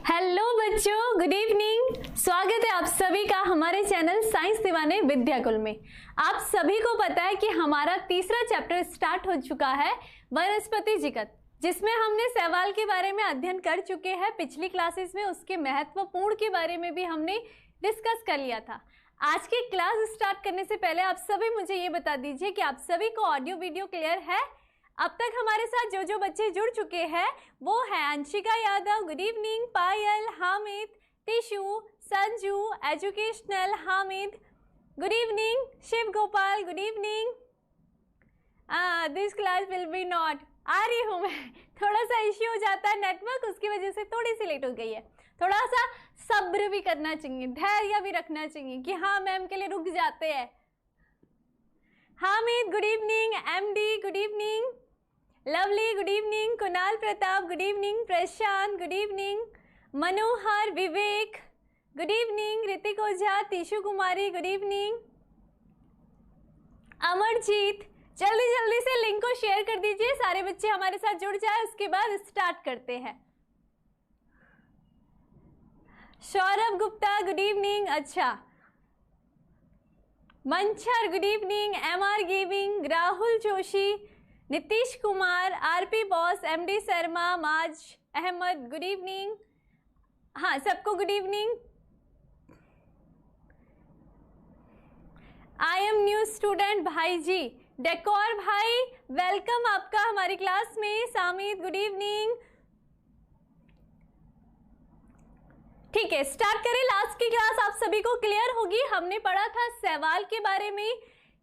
Hello बच्चों, good evening. स्वागत है आप सभी का हमारे चैनल साइंस दीवाने विद्याकुल में। आप सभी को पता है कि हमारा तीसरा चैप्टर स्टार्ट हो चुका है, वनस्पति जगत, जिसमें हमने शैवाल के बारे में अध्ययन कर चुके हैं। पिछली क्लासेस में उसके महत्वपूर्ण के बारे में भी हमने डिस्कस कर लिया था। आज की क्लास स्टार्ट करने से पहले आप सभी मुझे ये बता दीजिए कि आप सभी को ऑडियो वीडियो क्लियर है। अब तक हमारे साथ जो बच्चे जुड़ चुके हैं वो है Anshika Yadav, good evening, Payal, Hamid, Tishu, Sanju, educational, Hamid, good evening, Shiv Gopal, good evening. This class will be not, आ रही हूँ मैं, थोड़ा सा इश्यू हो जाता है नेटवर्क, उसकी वजह से थोड़ी सी लेट हो गई है। थोड़ा सा सब्र भी करना चाहिए, धैर्य भी रखना चाहिए कि हाँ मैम के लिए रुक जाते हैं। Hamid good evening, MD good evening, Lovely good evening, Kunal Pratap good evening, Prashant good evening, Manohar, Vivek good evening, Ritik Ojha, Tishu Kumari good evening, Amarjeet. जल्दी जल्दी से लिंक को शेयर कर दीजिए, सारे बच्चे हमारे साथ जुड़ जाए, उसके बाद स्टार्ट करते हैं। सौरभ गुप्ता गुड इवनिंग, अच्छा, Manchar good evening, MR gaming, Rahul Joshi, Nitish Kumar, RP boss, MD Sharma, माज अहमद गुड इवनिंग। हाँ, सबको good evening. I am new student भाई जी, डेकोर भाई वेलकम आपका हमारी क्लास में। सामिद गुड इवनिंग। ठीक है, स्टार्ट करें। लास्ट की क्लास आप सभी को क्लियर होगी। हमने पढ़ा था शैवाल के बारे में,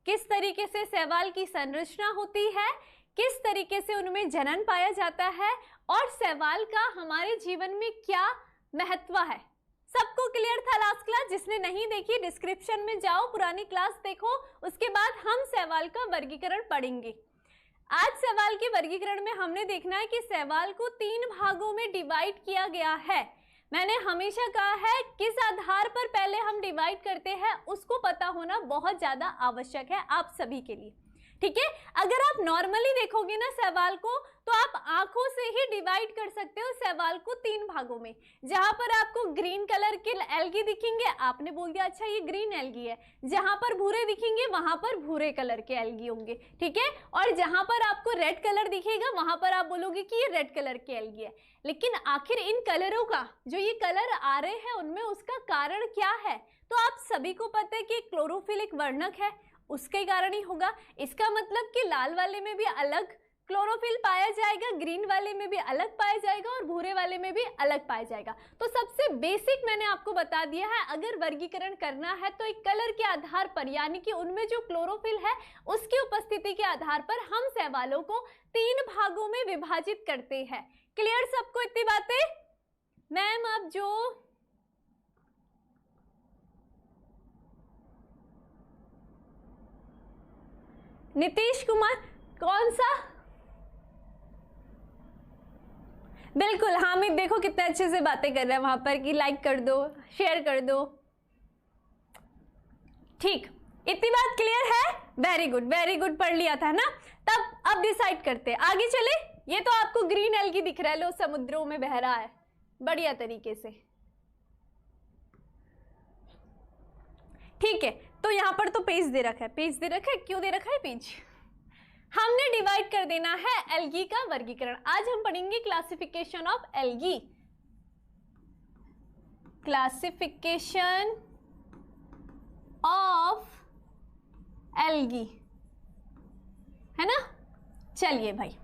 किस तरीके से शैवाल की संरचना होती है, किस तरीके से उनमें जनन पाया जाता है और शैवाल का हमारे जीवन में क्या महत्व है। सबको क्लियर था लास्ट क्लास? जिसने नहीं देखी डिस्क्रिप्शन में जाओ, पुरानी क्लास देखो, उसके बाद हम शैवाल का वर्गीकरण पढ़ेंगे। आज शैवाल के वर्गीकरण में हमने देखना है कि शैवाल को 3 भागों में डिवाइड किया गया है। मैंने हमेशा कहा है किस आधार पर पहले हम डिवाइड करते हैं उसको पता होना बहुत ज्यादा आवश्यक है आप सभी के लिए, ठीक है। अगर आप नॉर्मली देखोगे ना शैवाल को, तो आप आंखों से ही डिवाइड कर सकते हो शैवाल को 3 भागों में। जहां पर आपको ग्रीन कलर के एल्गी दिखेंगे, आपने बोल दिया अच्छा ये ग्रीन एल्गी है। जहां पर भूरे दिखेंगे वहां पर भूरे कलर के एल्गी होंगे, ठीक है। और जहां पर आपको रेड कलर दिखेगा वहां पर आप बोलोगे कि ये रेड कलर के एल्गी है। लेकिन आखिर इन कलरों का जो ये कलर आ रहे हैं उनमें उसका कारण क्या है? तो आप सभी को पता है कि क्लोरोफिल एक वर्णक है, उसके कारण ही होगा। इसका मतलब कि लाल वाले में भी अलग क्लोरोफिल पाया जाएगा, ग्रीन वाले में भी अलग पाया जाएगा और भूरे वाले में भी अलग पाया जाएगा। तो सबसे बेसिक मैंने आपको बता दिया है, अगर वर्गीकरण करना है तो एक कलर के आधार पर, यानी कि उनमें जो क्लोरोफिल है उसकी उपस्थिति के आधार पर हम शैवालों को 3 भागों में विभाजित करते हैं। क्लियर सबको इतनी बातें? मैम अब जो नीतीश कुमार, कौन सा? बिल्कुल, हामिद देखो कितने अच्छे से बातें कर रहे हैं वहां पर कि लाइक कर दो, शेयर कर दो। ठीक, इतनी बात क्लियर है? वेरी गुड, पढ़ लिया था ना। तब अब डिसाइड करते हैं, आगे चले। ये तो आपको ग्रीन एल्गी दिख रहा है, लो समुद्रों में बह रहा है बढ़िया तरीके से, ठीक है। तो यहां पर तो पेज दे रखा है, क्यों दे रखा है पेज? हमने डिवाइड कर देना है एल्गी का वर्गीकरण। आज हम पढ़ेंगे classification of algae, classification of algae, है ना। चलिए भाई,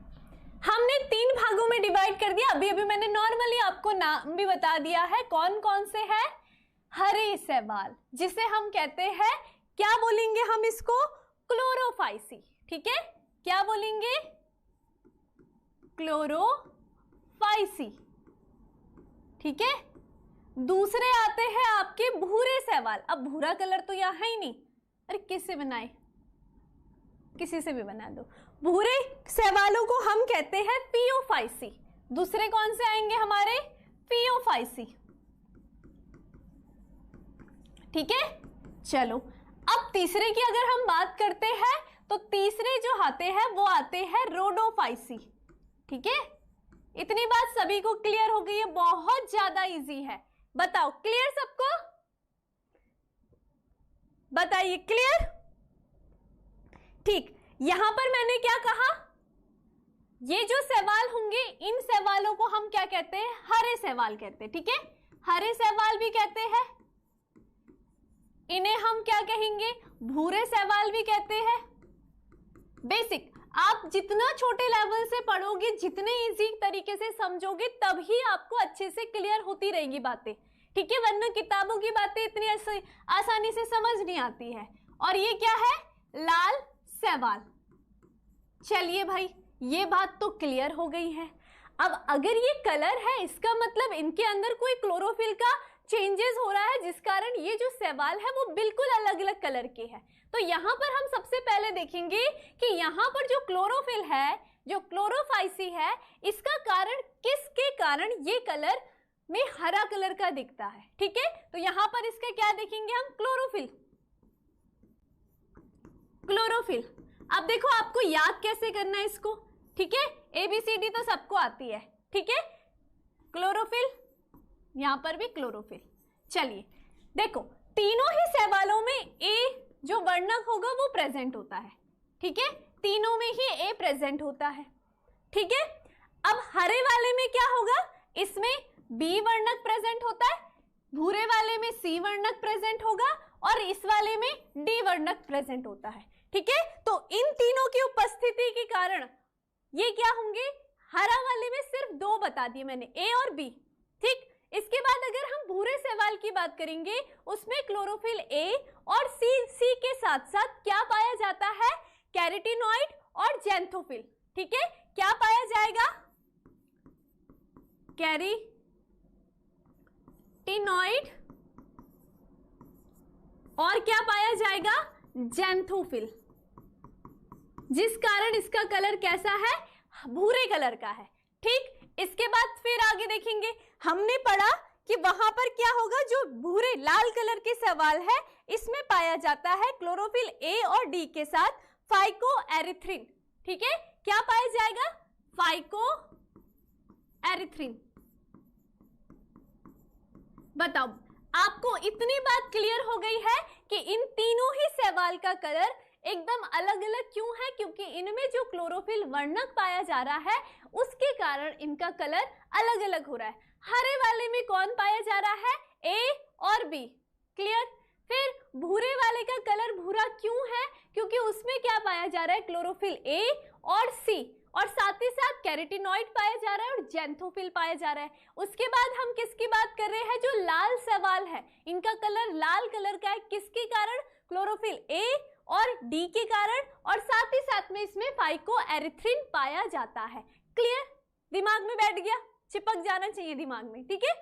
हमने 3 भागों में डिवाइड कर दिया। अभी मैंने नॉर्मली आपको नाम भी बता दिया है कौन कौन से है। हरे शैवाल, जिसे हम कहते हैं, क्या बोलेंगे हम इसको? क्लोरोफाइसी, ठीक है। क्या बोलेंगे? क्लोरोफाइसी, ठीक है। दूसरे आते हैं आपके भूरे शैवाल। अब भूरा कलर तो यहाँ है ही नहीं, अरे किससे बनाए, किसी से भी बना दो। भूरे शैवालों को हम कहते हैं पियोफाइसी। दूसरे कौन से आएंगे हमारे? पियोफाइसी, ठीक है। चलो अब तीसरे की अगर हम बात करते हैं तो तीसरे जो आते हैं वो आते हैं रोडोफाइसी, ठीक है। इतनी बात सभी को क्लियर हो गई है? बहुत ज्यादा इजी है। बताओ क्लियर सबको? बताइए क्लियर? ठीक, यहां पर मैंने क्या कहा, ये जो सवाल होंगे इन सवालों को हम क्या कहते हैं? हरे सवाल कहते हैं। ठीक है, हरे सवाल भी कहते हैं, इन्हें हम क्या कहेंगे? भूरे सवाल भी कहते हैं। बेसिक आप जितना छोटे लेवल से पढ़ोगे, जितने इजी तरीके से समझोगे, तभी आपको अच्छे से क्लियर होती रहेंगी बातें। ठीक है, वरना किताबों की बातें इतनी आसानी से समझ नहीं आती है। और ये क्या है? लाल सवाल। चलिए भाई, ये बात तो क्लियर हो गई है। अब अगर ये कलर है, इसका मतलब इनके अंदर कोई क्लोरोफिल का चेंजेस हो रहा है, जिस कारण ये जो सवाल है वो बिल्कुल अलग अलग कलर के है। तो यहाँ पर हम सबसे पहले देखेंगे कि यहाँ पर जो क्लोरोफिल है, जो क्लोरोफाइसी है, इसका कारण, किसके कारण ये कलर में हरा कलर का दिखता है। ठीक है, तो यहाँ पर इसका क्या देखेंगे हम? क्लोरोफिल। क्लोरोफिल। अब देखो आपको याद कैसे करना है इसको। ठीक है, ABCD तो सबको आती है। ठीक है, क्लोरोफिल, यहां पर भी क्लोरोफिल। चलिए देखो, तीनों ही सवालों में ए जो वर्णक होगा वो प्रेजेंट होता है। ठीक है, तीनों में ही ए प्रेजेंट होता है। ठीक है, अब हरे वाले में क्या होगा? इसमें बी वर्णक प्रेजेंट होता है, भूरे वाले में सी वर्णक प्रेजेंट होगा और इस वाले में डी वर्णक प्रेजेंट होता है। ठीक है, तो इन तीनों की उपस्थिति के कारण ये क्या होंगे? हरा वाले में सिर्फ दो बता दिए मैंने, ए और बी। ठीक, इसके बाद अगर हम भूरे सवाल की बात करेंगे, उसमें क्लोरोफिल ए और सी के साथ साथ क्या पाया जाता है? कैरोटीनॉइड और ज़ैंथोफिल। ठीक है, क्या पाया जाएगा? कैरोटीनॉइड और क्या पाया जाएगा? ज़ैंथोफिल, जिस कारण इसका कलर कैसा है? भूरे कलर का है। ठीक, इसके बाद फिर आगे देखेंगे, हमने पढ़ा कि वहां पर क्या होगा? जो भूरे लाल कलर के सवाल है, इसमें पाया जाता है क्लोरोफिल ए और डी के साथ फाइकोएरिथ्रिन। ठीक है, क्या पाया जाएगा? फाइकोएरिथ्रिन। बताओ, आपको इतनी बात क्लियर हो गई है कि इन तीनों ही सवाल का कलर एकदम अलग अलग क्यों है? क्योंकि इनमें जो क्लोरोफिल वर्णक पाया जा रहा है, उसके कारण इनका कलर अलग अलग हो रहा है। हरे वाले में कौन पाया जा रहा है? ए और बी। क्लियर? फिर भूरे वाले का कलर भूरा क्यों है? क्योंकि उसमें क्या पाया जा रहा है? क्लोरोफिल ए और सी, और साथ ही साथ कैरोटीनॉइड पाया जा रहा है और ज़ैंथोफिल पाया जा रहा है। उसके बाद हम किसकी बात कर रहे हैं? जो लाल सवाल है, इनका कलर लाल कलर का है, किसके कारण? क्लोरोफिल ए और डी के कारण, और साथ ही साथ में इसमें फाइकोएरिथ्रिन पाया जाता है। क्लियर? दिमाग में बैठ गया? चिपक जाना चाहिए दिमाग में। ठीक है,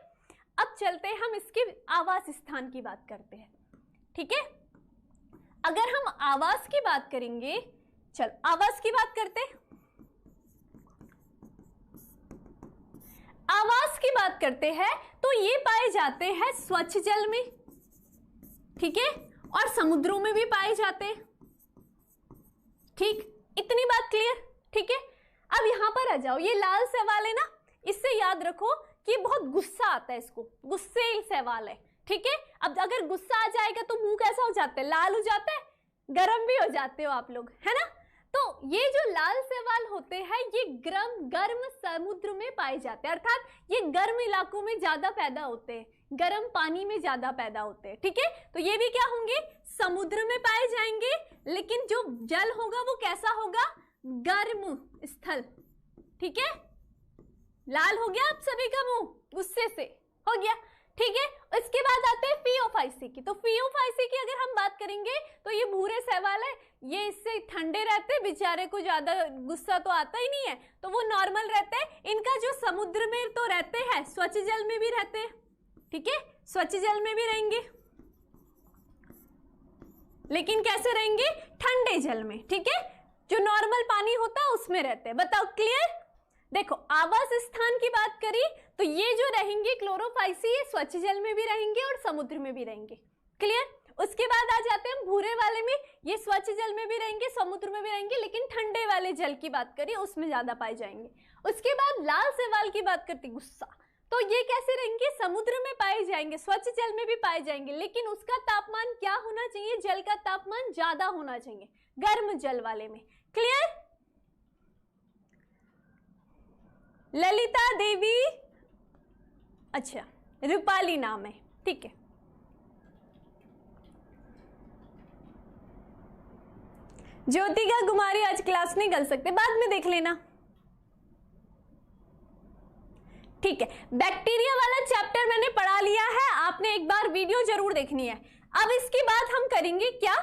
अब चलते हैं, हम इसके आवास स्थान की बात करते हैं। ठीक है, अगर हम आवास की बात करेंगे, चल आवास की बात करते हैं। आवास की बात करते हैं तो ये पाए जाते हैं स्वच्छ जल में। ठीक है, और समुद्रों में भी पाए जाते हैं। ठीक, इतनी बात क्लियर? ठीक है, अब यहां पर आ जाओ, ये लाल सवाल है ना, इससे याद रखो कि बहुत गुस्सा आता है, इसको गुस्से सवाल है। ठीक है, अब अगर गुस्सा आ जाएगा तो मुंह कैसा हो जाता है? लाल हो जाता है, गर्म भी हो जाते हो आप लोग, है ना? तो ये जो लाल सवाल होते हैं, ये गर्म समुद्र में पाए जाते हैं, अर्थात ये गर्म इलाकों में ज्यादा पैदा होते हैं, गर्म पानी में ज्यादा पैदा होते हैं। ठीक है, तो ये भी क्या होंगे? समुद्र में पाए जाएंगे, लेकिन जो जल होगा वो कैसा होगा? गर्म स्थल। ठीक है, लाल हो गया आप सभी का मुंह? गुस्से से हो गया। ठीक है, इसके बाद आते हैं फियोफाइसी की। तो फियोफाइसी की अगर हम बात करेंगे तो ये भूरे सवाल है, ये इससे ठंडे रहते हैं, बेचारे को ज्यादा गुस्सा तो आता ही नहीं है, तो वो नॉर्मल रहते हैं। इनका जो समुद्र में तो रहते हैं, स्वच्छ जल में भी रहते हैं। ठीक है, स्वच्छ जल में भी रहेंगे, लेकिन कैसे रहेंगे? ठंडे जल में। ठीक है, जो नॉर्मल पानी होता है उसमें रहते हैं। बताओ क्लियर? देखो, आवास स्थान की बात करी तो ये जो रहेंगे क्लोरोफाइसी, ये स्वच्छ जल में भी रहेंगे और समुद्र में भी रहेंगे। क्लियर? उसके बाद आ जाते हैं भूरे वाले में, ये स्वच्छ जल में भी रहेंगे, समुद्र में भी रहेंगे, लेकिन ठंडे वाले जल की बात करिए उसमें ज्यादा पाए जाएंगे। उसके बाद लाल शैवाल की बात करते हैं, गुस्सा। तो ये कैसे रहेंगे, समुद्र में पाए जाएंगे, स्वच्छ जल में भी पाए जाएंगे, लेकिन उसका तापमान क्या होना चाहिए, जल का तापमान ज्यादा होना चाहिए गर्म जल वाले में। क्लियर? ललिता देवी, अच्छा रूपाली नाम है, ठीक है। ज्योतिका कुमारी आज क्लास नहीं कर सकते, बाद में देख लेना, ठीक है। बैक्टीरिया वाला चैप्टर मैंने पढ़ा लिया है, आपने एक बार वीडियो जरूर देखनी है। अब इसके बाद हम करेंगे क्या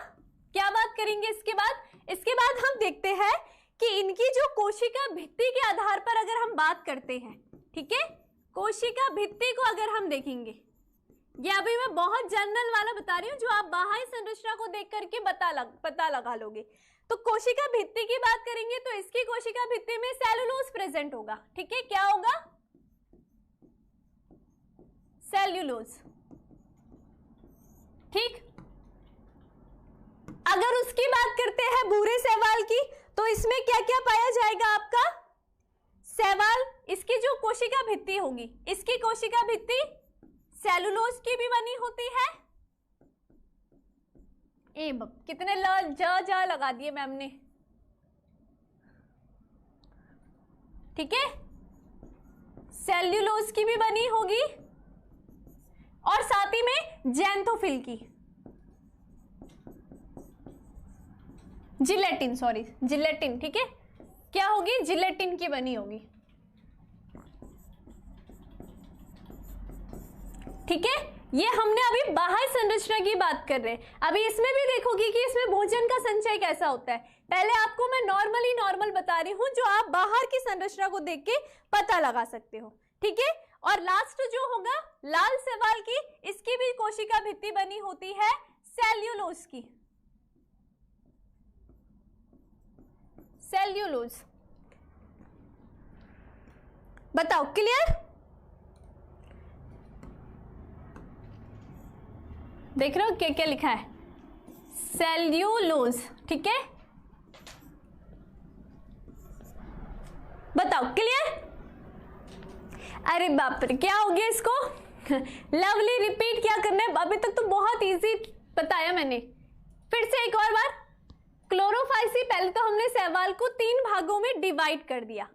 क्या बात करेंगे इसके बाद हम देखते हैं कि इनकी जो कोशिका भित्ति के आधार पर अगर हम बात करते हैं, ठीक है, कोशिका भित्ति को अगर हम देखेंगे, ये अभी मैं बहुत जनरल वाला बता रही हूँ जो आप बाह्य संरचना को देख करके पता लगा लोगे। तो कोशिका भित्ति की बात करेंगे तो इसकी कोशिका भित्ति में सेलुलोज प्रेजेंट होगा, ठीक है, क्या होगा, सेल्यूलोज, ठीक। अगर उसकी बात करते हैं भूरे शैवाल की, तो इसमें क्या क्या पाया जाएगा आपका, शैवाल, इसकी जो कोशिका भित्ति होगी, इसकी कोशिका भित्ति सेलुलोज की भी बनी होती है। कितने ल जा लगा दिए मैम ने, ठीक है, सेल्यूलोज की भी बनी होगी और साथ ही में जैंथोफिल की, जिलेटिन, सॉरी जिलेटिन, ठीक है, क्या होगी, जिलेटिन की बनी होगी, ठीक है। ये हमने अभी बाह्य संरचना की बात कर रहे हैं। अभी इसमें भी देखोगे कि इसमें भोजन का संचय कैसा होता है। पहले आपको मैं नॉर्मल बता रही हूं जो आप बाहर की संरचना को देख के पता लगा सकते हो, ठीक है। और लास्ट जो होगा लाल शैवाल की, इसकी भी कोशिका भित्ति बनी होती है सेल्यूलोज की, सेल्यूलोज। बताओ, क्लियर? देख रहे हो क्या क्या लिखा है, सेल्यूलोज, ठीक है। बताओ, क्लियर? अरे बाप रे, क्या हो गया इसको लवली, रिपीट क्या करना है, अभी तक तो बहुत इजी बताया मैंने। फिर से एक और बार, क्लोरोफाइसी, पहले तो हमने शैवाल को 3 भागों में डिवाइड कर दिया,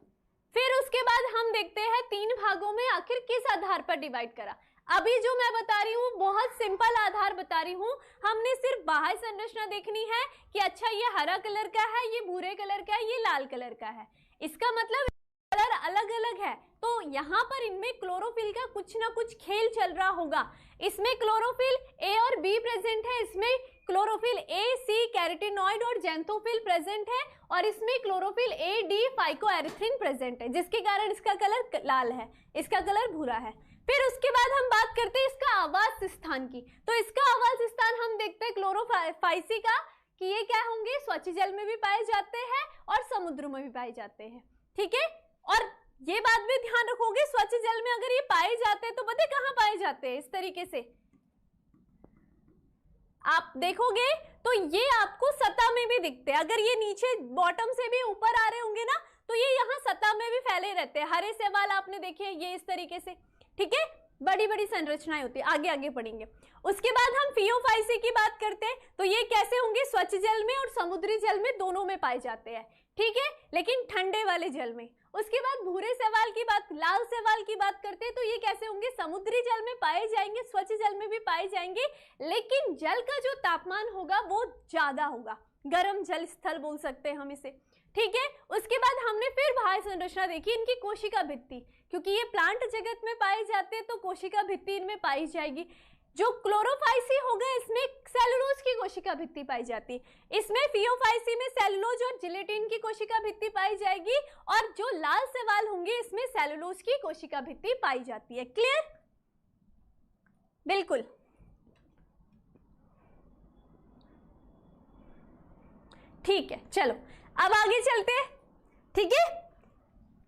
फिर उसके बाद हम देखते हैं 3 भागों में आखिर किस आधार पर डिवाइड करा। अभी जो मैं बता रही हूँ बहुत सिंपल आधार बता रही हूँ, हमने सिर्फ बाह्य संरचना देखनी है कि अच्छा ये हरा कलर का है, ये भूरे कलर का है, ये लाल कलर का है, इसका मतलब कलर अलग अलग है, तो यहाँ पर इनमें क्लोरोफिल का कुछ ना कुछ खेल चल रहा होगा। इसमें क्लोरोफिल ए और बी प्रेजेंट है, इसमें क्लोरोफिल ए सी कैरोटीनॉइड और जैंथोफिल प्रेजेंट है, और इसमें chlorophyll A D phycoerythrin present है, जिसके कारण इसका कलर लाल है, इसका कलर भूरा है। फिर उसके बाद हम बात करते हैं इसका आवास स्थान की, तो इसका आवास स्थान हम देखते हैं क्लोरोफाइसी का कि ये क्या होंगे, स्वच्छ जल में भी पाए जाते हैं और समुद्र में भी पाए जाते हैं, ठीक है। और ये बात भी ध्यान रखोगे, स्वच्छ जल में अगर ये पाए जाते हैं तो पता है कहाँ पाए जाते हैं, इस तरीके से आप देखोगे तो ये आपको सतह में भी दिखते हैं। अगर ये नीचे बॉटम से भी ऊपर आ रहे होंगे ना, तो ये यहाँ सतह में भी फैले रहते हैं। हरे शैवाल आपने देखे ये इस तरीके से, ठीक है, बड़ी बड़ी संरचनाएं होती है, आगे आगे पढ़ेंगे। उसके बाद हम फियोफाइसी की बात करते हैं, तो ये कैसे होंगे, स्वच्छ जल में और समुद्री जल में दोनों में पाए जाते हैं, ठीक है, लेकिन ठंडे वाले जल में। उसके बाद भूरे शैवाल की बात, लाल शैवाल की बात करते हैं, तो ये कैसे होंगे, समुद्री जल में पाए जाएंगे, स्वच्छ जल में भी पाए जाएंगे, लेकिन जल का जो तापमान होगा वो ज्यादा होगा, गर्म जल स्थल बोल सकते हैं हम इसे, ठीक है। उसके बाद हमने फिर बाह्य संरचना देखी, इनकी कोशिका भित्ति, क्योंकि ये प्लांट जगत में पाए जाते हैं तो कोशिका भित्ति इनमें पाई जाएगी। जो क्लोरोफाइसी होगा इसमें सेलुलोज की कोशिका भित्ति पाई जाती है, इसमें फियोफाइसी में सेलुलोज और जिलेटिन की कोशिका भित्ति पाई जाएगी, और जो लाल शैवाल होंगे इसमें सेलुलोज की कोशिका भित्ति पाई जाती है। क्लियर? बिल्कुल, ठीक है, चलो अब आगे चलते हैं, ठीक है।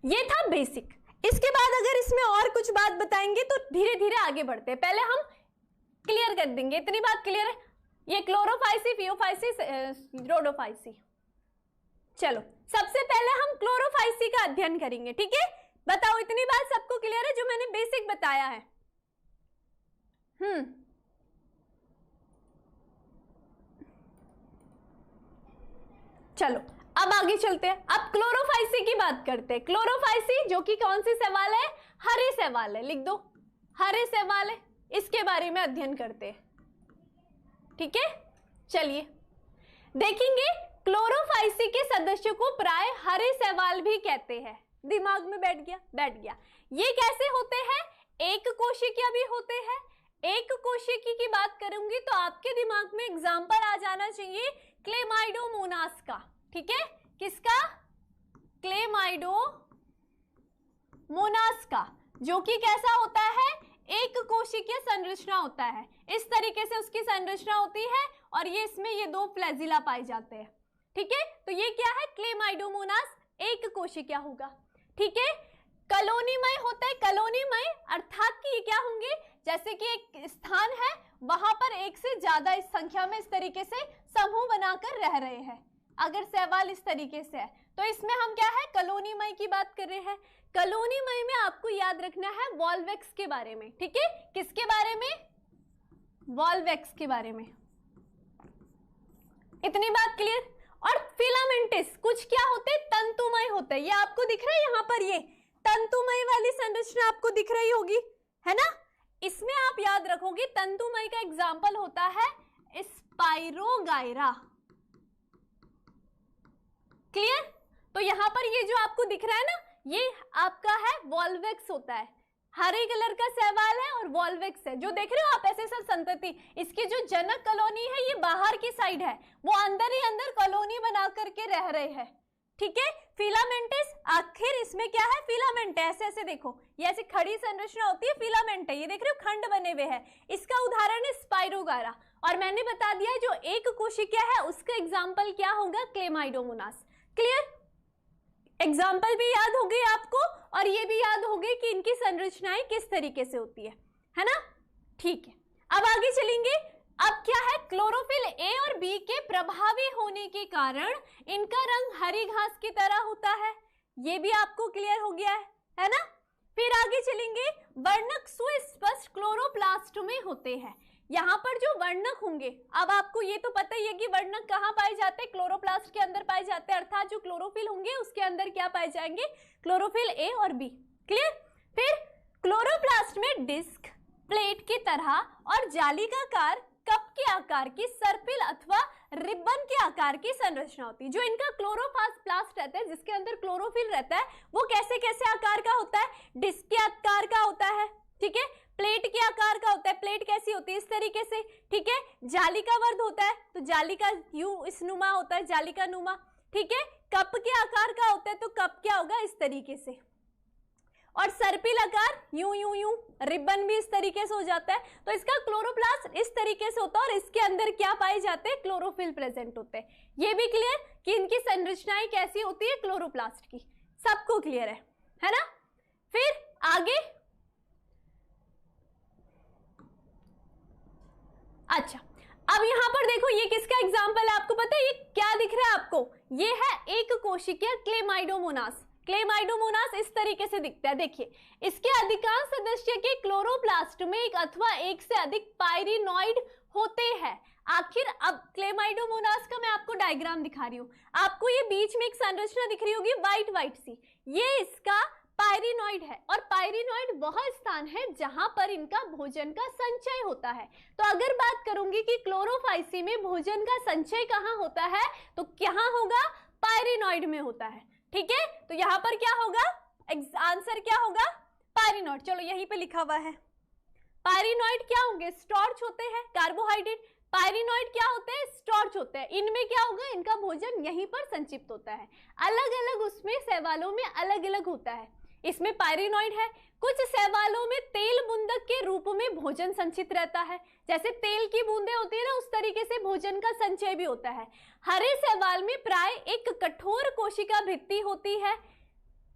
ये था बेसिक। इसके बाद अगर इसमें और कुछ बात बताएंगे तो धीरे धीरे आगे बढ़ते हैं, पहले हम क्लियर कर देंगे, इतनी बात क्लियर है। ये क्लोरोफाइसी, फियोफाइसी, रोडोफाइसी, चलो सबसे पहले हम क्लोरोफाइसी का अध्ययन करेंगे, ठीक है। बताओ इतनी बात सबको क्लियर है जो मैंने बेसिक बताया है? चलो अब आगे चलते हैं। अब क्लोरोफाइसी की बात करते हैं। क्लोरोफाइसी जो कि कौन सी शैवाल है? हरे शैवाल है, लिख दो हरे शैवाल है, इसके बारे में अध्ययन करते हैं, ठीक है। चलिए देखेंगे क्लोरोफाइसी के सदस्यों को प्राय हरे शैवाल भी कहते हैं। दिमाग में बैठ गया? बैठ गया। ये कैसे होते हैं? एक कोशिकीय भी होते हैं। एक कोशिकी की बात करूंगी तो आपके दिमाग में एग्जाम्पल आ जाना चाहिए क्लेमाइडोमोनास का, ठीक है। किसका? क्लेमाइडोमोनास का, जो कि कैसा होता है? एक कोशिकीय संरचना होता है। इस तरीके से उसकी संरचना होती है और ये इसमें ये दो फ्लैजिला पाए जाते हैं, ठीक है। तो ये क्या है? क्लेमाइडोमोनास एक कोशिकीय होगा, ठीक है। कॉलोनीमय होता है। कॉलोनीमय अर्थात कि ये क्या होंगे? जैसे कि एक स्थान है, वहां पर एक से ज्यादा इस संख्या में इस तरीके से समूह बनाकर रह रहे हैं। अगर शैवाल इस तरीके से है तो इसमें हम क्या है? कॉलोनीमय की बात कर रहे हैं। कॉलोनीमय में आपको याद रखना है वॉल्वेक्स के बारे में, ठीक है। किसके बारे में? वॉल्वेक्स के बारे में। इतनी बात क्लियर? और फिलामेंटिस कुछ क्या होते हैं? तंतुमय होते हैं। ये आपको दिख रहा है यहाँ पर, ये तंतुमय वाली संरचना आपको दिख रही होगी, है ना। इसमें आप याद रखोगे तंतुमय का एग्जाम्पल होता है स्पाइरोगायरा। क्लियर? तो यहाँ पर ये जो आपको दिख रहा है ना, ये आपका है वॉल्वेक्स होता है। हरे कलर का शैवाल है और वॉल्वेक्स है। जो देख रहे हो आप ऐसे सब संतति, इसकी जो जनक कॉलोनी है ये बाहर की साइड है, वो अंदर ही अंदर कॉलोनी बना करके रह रहे हैं, ठीक है। फिलामेंटिस, आखिर इसमें क्या है? फिलामेंट है। ऐसे ऐसे देखो, ये ऐसे खड़ी संरचना होती है, फिलामेंट है। ये देख रहे हो खंड बने हुए हैं। इसका उदाहरण है स्पाइरोगायरा। और मैंने बता दिया जो एक कोशिका है उसका एग्जाम्पल क्या होगा? क्लेमाइडोमोनास। क्लियर? एग्जाम्पल भी याद हो गई आपको और ये भी याद हो गई कि इनकी संरचनाएं किस तरीके से होती है ना। ठीक है, अब आगे चलेंगे। अब क्या है? क्लोरोफिल ए और बी के प्रभावी होने के कारण इनका रंग हरी घास की तरह होता है। ये भी आपको क्लियर हो गया है ना। फिर आगे चलेंगे। वर्णक सुस्पष्ट क्लोरोप्लास्ट में होते हैं। यहाँ पर जो वर्णक होंगे, अब आपको ये तो पता ही है कि वर्णक कहाँ पाए जाते हैं? क्लोरोप्लास्ट के अंदर पाए जाते हैं, अर्थात जो क्लोरोफिल होंगे उसके अंदर क्या पाए जाएंगे? क्लोरोफिल ए और बी। क्लियर? फिर क्लोरोप्लास्ट में डिस्क, प्लेट की तरह और जालिकाकार कप के आकार की, सर्पिल अथवा रिबन के आकार की संरचना होती है। जो इनका क्लोरोप्लास्ट रहता है, जिसके अंदर क्लोरोफिल रहता है, वो कैसे कैसे आकार का होता है? डिस्क के आकार का होता है, ठीक है। प्लेट के आकार का होता है। प्लेट कैसी होती है? इस तरीके से, ठीक है। जालिका वर्ध होता है तो जालिका यूं इस नुमा होता है, जालिका नुमा, ठीक है। कप के आकार का होता है तो कप क्या होगा? इस तरीके से। और सर्पिल आकार यूं यूं यूं, रिबन भी इस तरीके से हो जाता है। तो इसका क्लोरोप्लास्ट इस तरीके से होता है और इसके अंदर क्या पाए जाते हैं? क्लोरोफिल प्रेजेंट होते हैं। ये भी क्लियर कि इनकी संरचनाएं कैसी होती है क्लोरोप्लास्ट की? सबको क्लियर है ना। फिर आगे, अच्छा अब यहां पर देखो, ये किसका एग्जाम्पल है? आपको पता है ये क्या दिख रहा है आपको? ये है एक कोशिकीय क्लेमाइडोमोनास। क्लेमाइडोमोनास इस तरीके से दिखता है। देखिए, इसके अधिकांश सदस्य के क्लोरोप्लास्ट में एक अथवा एक से अधिक पायरिनॉइड होते हैं। आखिर अब क्लेमाइडोमोनास का मैं आपको डायग्राम दिखा रही हूँ। आपको ये बीच में एक संरचना दिख रही होगी व्हाइट व्हाइट सी, ये इसका पायरिनॉइड है। और पायरिनॉइड वह स्थान है जहां पर इनका भोजन का संचय होता है। तो अगर बात करूंगी कि क्लोरोफाइसी में भोजन का संचय कहाँ होता है, तो कहाँ होगा? पायरिनॉइड में होता है, ठीक है। तो यहाँ पर क्या होगा? आंसर क्या होगा? पायरिनॉइड। चलो यहीं पे लिखा हुआ है। पायरिनॉइड क्या होंगे? स्टार्च होते हैं, कार्बोहाइड्रेट। पायरिनॉइड क्या होते हैं? स्टार्च होते हैं। इनमें क्या होगा? इनका भोजन यहीं पर संचिप्त होता है। अलग अलग उसमें शैवालों में अलग अलग होता है। इसमें पायरिनॉइड है। कुछ शैवालों में तेल बूंदक के रूप में भोजन संचित रहता है, जैसे तेल की बूंदें होती है ना, उस तरीके से भोजन का संचय भी होता है। हरे शैवाल में प्राय एक कठोर कोशिका भित्ति होती है।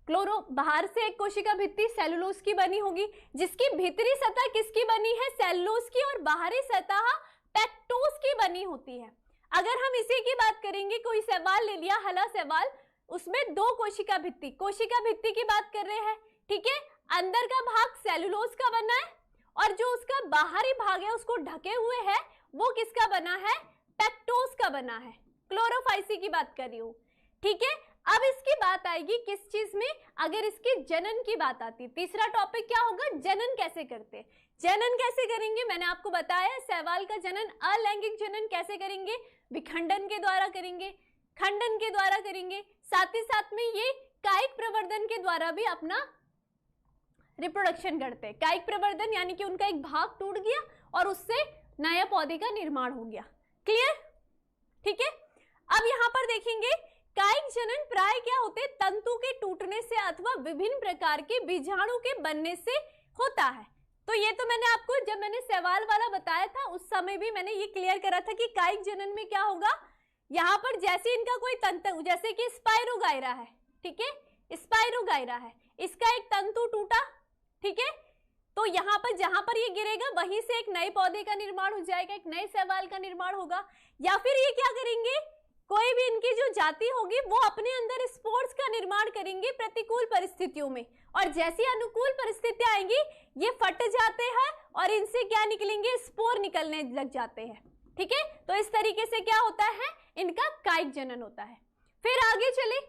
बाहर से एक कोशिका भित्ति सेलुलोज की बनी होगी, जिसकी भीतरी सतह किसकी बनी है? सेलुलोज की। और बाहरी सतह पेक्टोज की बनी होती है। अगर हम इसी की बात करेंगे, कोई सवाल ले लिया, हला सवाल, उसमें 2 कोशिका भित्ति की बात कर रहे हैं, ठीक है। अंदर का भाग सेलुलोज का बना है और जो उसका बाहरी भाग है उसको ढके हुए है वो किसका बना है, पेक्टोज का बना है। क्लोरोफाइसी की बात कर रही हूं, ठीक है। अब इसकी बात आएगी किस चीज में, अगर इसके जनन की बात आती है। तीसरा टॉपिक क्या होगा, जनन कैसे करते हैं। जनन कैसे करेंगे, मैंने आपको बताया शैवाल का जनन, अलैंगिक जनन कैसे करेंगे, विखंडन के द्वारा करेंगे, खंडन के द्वारा करेंगे, साथ ही साथ में ये कायिक प्रवर्धन के द्वारा भी अपना रिप्रोडक्शन करते हैं। कायिक प्रवर्धन यानी कि उनका एक भाग टूट गया और उससे नया पौधे का निर्माण हो गया। क्लियर, ठीक है। अब यहाँ पर देखेंगे कायिक जनन प्राय क्या होते हैं, तंतु के टूटने से अथवा विभिन्न प्रकार के बीजाणु के बनने से होता है। तो ये तो मैंने आपको जब मैंने सवाल वाला बताया था उस समय भी मैंने ये क्लियर करा था कि कायिक जनन में क्या होगा, यहाँ पर जैसे इनका कोई तंतु, जैसे कि स्पाइरोगायरा है, ठीक है, स्पाइरोगायरा है, इसका एक तंतु टूटा, ठीक है, तो यहाँ पर जहां पर ये गिरेगा वहीं से एक नए पौधे का निर्माण हो जाएगा, एक नए शैवाल का निर्माण होगा। या फिर ये क्या करेंगे, कोई भी इनकी जो जाति होगी वो अपने अंदर स्पोर्स का निर्माण करेंगे प्रतिकूल परिस्थितियों में, और जैसी अनुकूल परिस्थितियां आएंगी ये फट जाते हैं और इनसे क्या निकलेंगे, स्पोर निकलने लग जाते हैं, ठीक है। तो इस तरीके से क्या होता है, इनका कायिक जनन होता है। फिर आगे चले,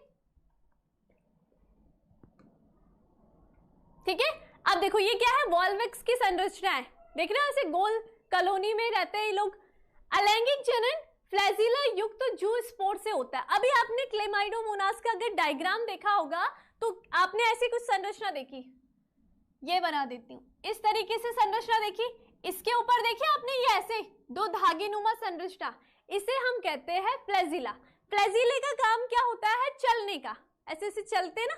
ठीक है। अब देखो ये क्या है, वॉल्वैक्स की संरचना है, देख रहे हो ऐसे गोल कॉलोनी में रहते हैं ये लोग। अलैंगिक जनन फ्लैजिला युक्त जू स्पोर से होता है। अभी आपने क्लेमाइडोमोनास का अगर डायग्राम देखा होगा तो आपने ऐसी कुछ संरचना देखी, ये बना देती हूँ, इस तरीके से संरचना देखी, इसके ऊपर देखिए आपने ये ऐसे 2 धागेनुमा संरचना, इसे हम कहते हैं फ्लैजिला। फ्लैजिले का काम क्या होता है, चलने का, ऐसे ऐसे चलते ना,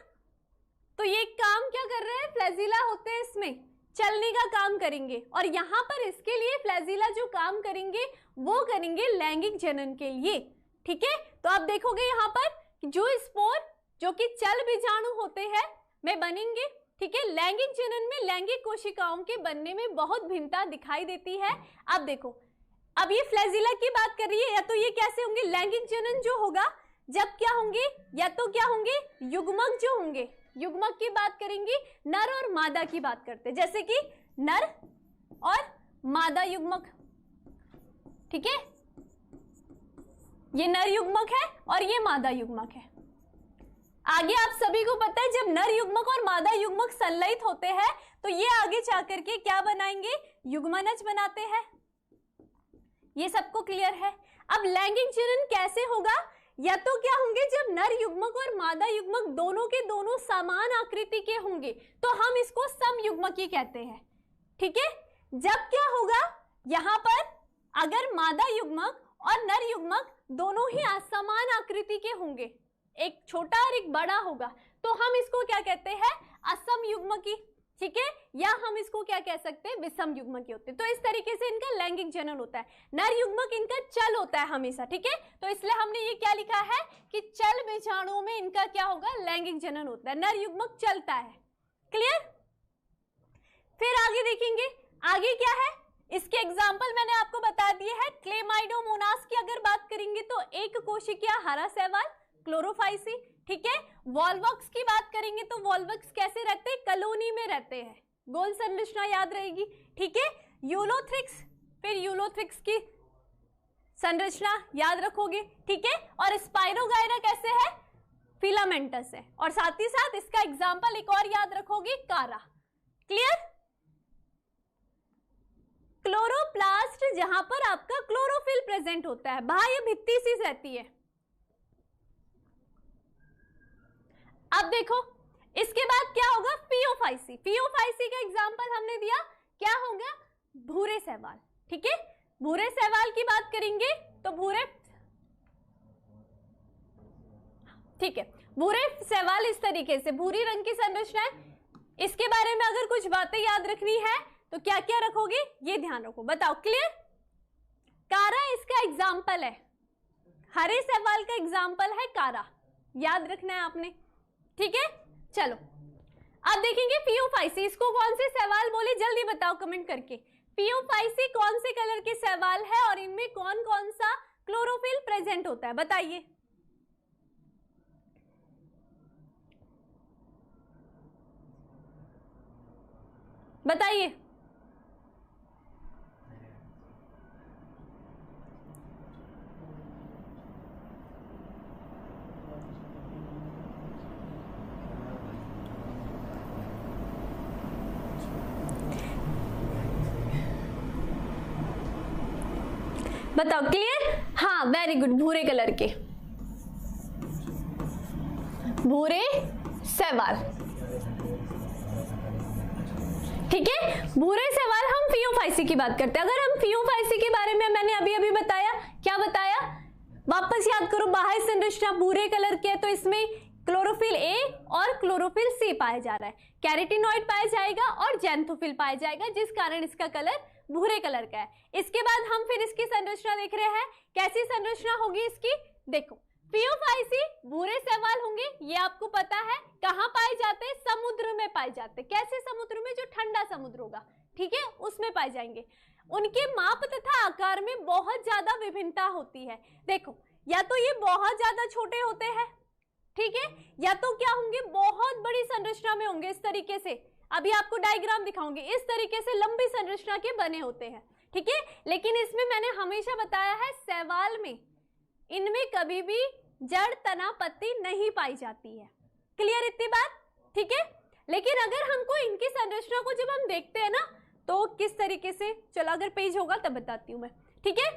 तो ये काम क्या कर रहे हैं, फ्लैजिला होते हैं, इसमें चलने का काम करेंगे। और यहाँ पर इसके लिए फ्लैजिला जो काम करेंगे वो करेंगे लैंगिक जनन के लिए, ठीक है। तो आप देखोगे यहाँ पर जो स्पोर जो कि चल बीजाणु होते हैं में बनेंगे, ठीक है। लैंगिक जनन में लैंगिक कोशिकाओं के बनने में बहुत भिन्नता दिखाई देती है। अब देखो, अब ये फ्लैजिला की बात कर रही है, या तो ये कैसे होंगे, लैंगिक जनन जो होगा जब क्या होंगे, या तो क्या होंगे, युग्मक जो होंगे, युग्मक की बात करेंगे, नर और मादा की बात करते हैं, जैसे कि नर और मादा युग्मक, ठीक है, ये नर युग्मक है और ये मादा युग्मक है। आगे आप सभी को पता है जब नर युग्मक और मादा युग्मक संलयित होते हैं तो ये आगे जाकर के क्या बनाएंगे, युग्मनज बनाते हैं, ये सबको क्लियर है। अब लैंगिक जनन कैसे होगा, या तो क्या होंगे, जब नर युग्मक और मादा युग्मक दोनों के दोनों समान आकृति के होंगे तो हम इसको समयुग्मकी कहते हैं, ठीक है। जब क्या होगा, यहाँ पर अगर मादा युग्मक और नर युग्मक दोनों ही असमान आकृति के होंगे, एक छोटा और एक बड़ा होगा, तो हम इसको क्या कहते हैं, असमयुग्मकी, ठीक है, या हम इसको क्या कह सकते हैं, विषम युग्मकी होते हैं। तो इस तरीके से इनका लैंगिक जनन होता है। नर युग्मक इनका चल होता है हमेशा, ठीक है, तो इसलिए हमने ये क्या लिखा है कि चल बीजाणुओं में इनका क्या होगा, लैंगिक जनन होता है, नर युग्मक चलता है। क्लियर। फिर आगे देखेंगे, आगे क्या है, इसके एग्जाम्पल मैंने आपको बता दिए हैं। क्लेमाइडोमोनास की अगर बात करेंगे तो एक कोशिकीय हरा शैवाल, क्लोरोफाइसी, ठीक है। वॉल्वैक्स की बात करेंगे तो वॉल्वैक्स कैसे रहते हैं, कॉलोनी में रहते हैं, गोल संरचना याद रहेगी, ठीक है। यूलोथ्रिक्स, फिर यूलोथ्रिक्स की संरचना याद रखोगे, ठीक है। और स्पाइरोगायरा कैसे है, फिलामेंटस है, और साथ ही साथ इसका एग्जाम्पल एक और याद रखोगे, कारा। क्लियर। क्लोरोप्लास्ट जहां पर आपका क्लोरोफिल प्रेजेंट होता है, बाह्य भित्ति सी रहती है। अब देखो इसके बाद क्या होगा, फियोफाइसी। फियोफाइसी का एग्जांपल हमने दिया, क्या होगा, भूरे शैवाल, ठीक है। भूरे शैवाल की बात करेंगे तो भूरे, ठीक है, भूरे शैवाल इस तरीके से भूरी रंग की संरचना है। इसके बारे में अगर कुछ बातें याद रखनी है तो क्या क्या रखोगे, ये ध्यान रखो, बताओ। क्लियर। कारा इसका एग्जाम्पल है, हरे शैवाल का एग्जाम्पल है कारा, याद रखना है आपने, ठीक है। चलो अब देखेंगे फियोफाइसी, इसको कौन से शैवाल बोले, जल्दी बताओ कमेंट करके। फियोफाइसी कौन से कलर के शैवाल है और इनमें कौन कौन सा क्लोरोफिल प्रेजेंट होता है? बताइए। बताइए। बताओ, क्लियर? हाँ, वेरी गुड, भूरे कलर के, भूरे शैवाल। ठीक है, भूरे शैवाल हम फियोफाइसी की बात करते हैं। अगर हम फियोफाइसी के बारे में मैंने अभी अभी बताया, क्या बताया? वापस याद करो, बाह्य संरचना भूरे कलर की है तो इसमें क्लोरोफिल ए और क्लोरोफिल सी पाया जा रहा है, कैरेटिनॉइड पाया जाएगा और जैंथोफिल पाया जाएगा, जिस कारण इसका कलर भूरे कलर का है। इसके बाद हम फिर इसकी संरचना देख रहे हैं, कैसी संरचना होगी इसकी। देखो, फियोफाइसी भूरे शैवाल होंगे, ये आपको पता है। कहाँ पाए जाते हैं? समुद्र में पाए जाते हैं। कैसे समुद्र में? जो ठंडा समुद्र होगा, ठीक है, उसमें पाए जाएंगे। उनके माप तथा आकार में बहुत ज्यादा विभिन्नता होती है। देखो, या तो ये बहुत ज्यादा छोटे होते हैं, ठीक है, या तो क्या होंगे, बहुत बड़ी संरचना में होंगे, इस तरीके से। अभी आपको डायग्राम दिखाऊंगी, इस तरीके से लंबी संरचना के बने होते हैं, ठीक है। लेकिन इसमें मैंने हमेशा बताया है, शैवाल में इनमें कभी भी जड़, तना, पत्ती नहीं पाई जाती है। क्लियर इतनी बात? ठीक है। लेकिन अगर हमको इनकी संरचना को जब हम देखते हैं ना, तो किस तरीके से, चलो अगर पेज होगा तब बताती हूं मैं, ठीक है।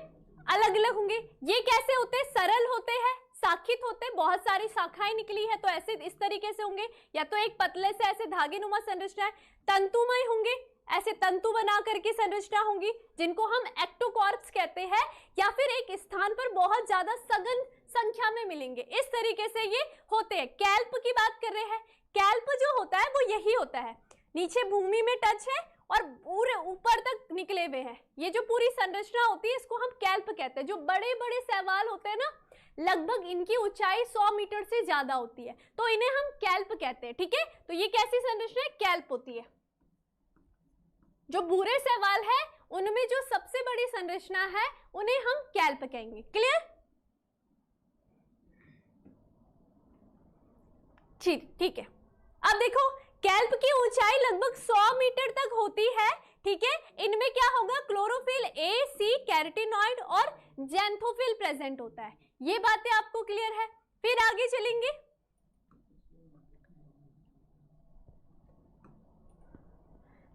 अलग अलग होंगे। ये कैसे होते हैं? सरल होते हैं, शाखित होते हैं, बहुत सारी शाखाएं निकली है तो ऐसे इस तरीके से होंगे, या तो एक पतले से ऐसे धागे नुमा संरचना है। तंतुमय होंगे, ऐसे तंतु बना करके संरचना होंगी, जिनको हम एक्टोकॉर्प्स कहते हैं, या फिर एक स्थान पर बहुत ज्यादा सघन संख्या में मिलेंगे, इस तरीके से ये होते हैं। कैल्प की बात कर रहे हैं, कैल्प जो होता है वो यही होता है, नीचे भूमि में टच है और पूरे ऊपर तक निकले हुए हैं। ये जो पूरी संरचना होती है इसको हम कैल्प कहते हैं। जो बड़े बड़े शैवाल होते हैं ना, लगभग इनकी ऊंचाई 100 मीटर से ज्यादा होती है, तो इन्हें हम कैल्प कहते हैं, ठीक है। तो ये कैसी संरचना है? कैल्प होती है। जो भूरे शैवाल है उनमें जो सबसे बड़ी संरचना है उन्हें हम कैल्प कहेंगे। क्लियर? ठीक है। अब देखो, कैल्प की ऊंचाई लगभग 100 मीटर तक होती है, ठीक है। इनमें क्या होगा? क्लोरोफिल ए, सी, कैरेटिनॉइड और जैंथोफिल प्रेजेंट होता है। ये बातें आपको क्लियर है? फिर आगे चलेंगे।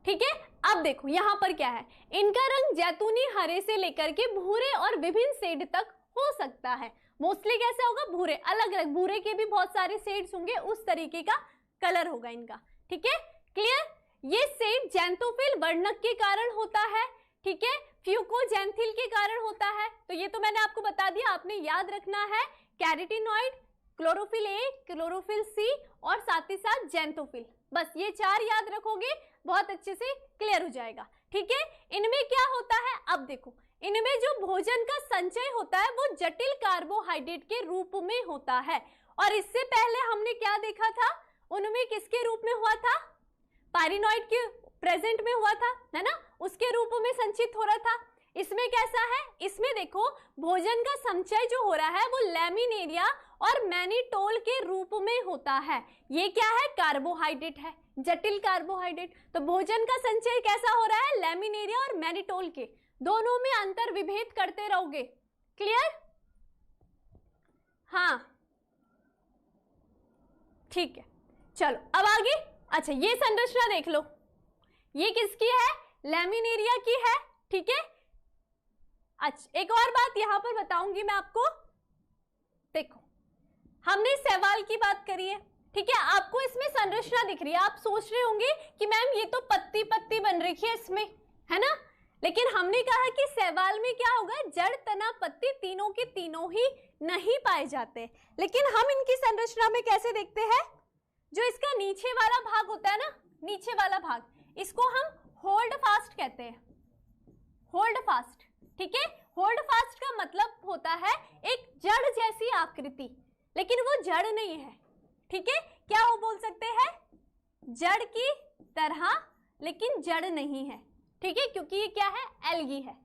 ठीक है। अब देखो यहां पर क्या है, इनका रंग जैतूनी हरे से लेकर के भूरे और विभिन्न शेड तक हो सकता है। मोस्टली कैसा होगा? भूरे, अलग अलग भूरे के भी बहुत सारे शेड्स होंगे, उस तरीके का कलर होगा इनका, ठीक है। क्लियर? ये शेड जैंथोफिल वर्णक के कारण होता है, ठीक है, फ्यूकोजैंथिल के कारण होता है। तो ये तो मैंने आपको बता दिया, आपने याद रखना है, carotenoid, chlorophyll A, chlorophyll C और साथ ही साथ जैंथोफिल। बस ये 4 याद रखोगे, बहुत अच्छे से क्लियर हो जाएगा, ठीक है। इनमें क्या होता है? अब देखो, इनमें जो भोजन का संचय होता है वो जटिल कार्बोहाइड्रेट के रूप में होता है। और इससे पहले हमने क्या देखा था? उनमें किसके रूप में हुआ था? पायरिनॉइड के प्रेजेंट में हुआ था, है ना, उसके रूप में संचित हो रहा था। इसमें कैसा है? इसमें देखो, भोजन का संचय जो हो रहा है वो लैमिनेरिया और मैनिटोल के रूप में होता है। ये क्या है? कार्बोहाइड्रेट है, जटिल कार्बोहाइड्रेट। तो भोजन का संचय कैसा हो रहा है? लैमिनेरिया और मैनिटोल के, दोनों में अंतर विभेद करते रहोगे। क्लियर? हाँ, ठीक है। चलो अब आगे। अच्छा, ये संरचना देख लो, ये किसकी है? लैमिनेरिया की है, ठीक है। अच्छा, एक और बात यहां पर बताऊंगी मैं आपको। देखो, हमने शैवाल की बात करी है, ठीक है, आपको इसमें संरचना दिख रही है। आप सोच रहे होंगे कि मैम ये तो पत्ती पत्ती बन रखी है इसमें, है ना। लेकिन हमने कहा कि शैवाल में क्या होगा? जड़, तना, पत्ती तीनों के तीनों ही नहीं पाए जाते। लेकिन हम इनकी संरचना में कैसे देखते हैं? जो इसका नीचे वाला भाग होता है ना, नीचे वाला भाग, इसको हम होल्ड फास्ट कहते हैं। होल्ड फास्ट, ठीक है। होल्ड फास्ट का मतलब होता है एक जड़ जैसी आकृति, लेकिन वो जड़ नहीं है, ठीक है। क्या वो बोल सकते हैं? जड़ की तरह, लेकिन जड़ नहीं है, ठीक है, क्योंकि ये क्या है? एल्गी है,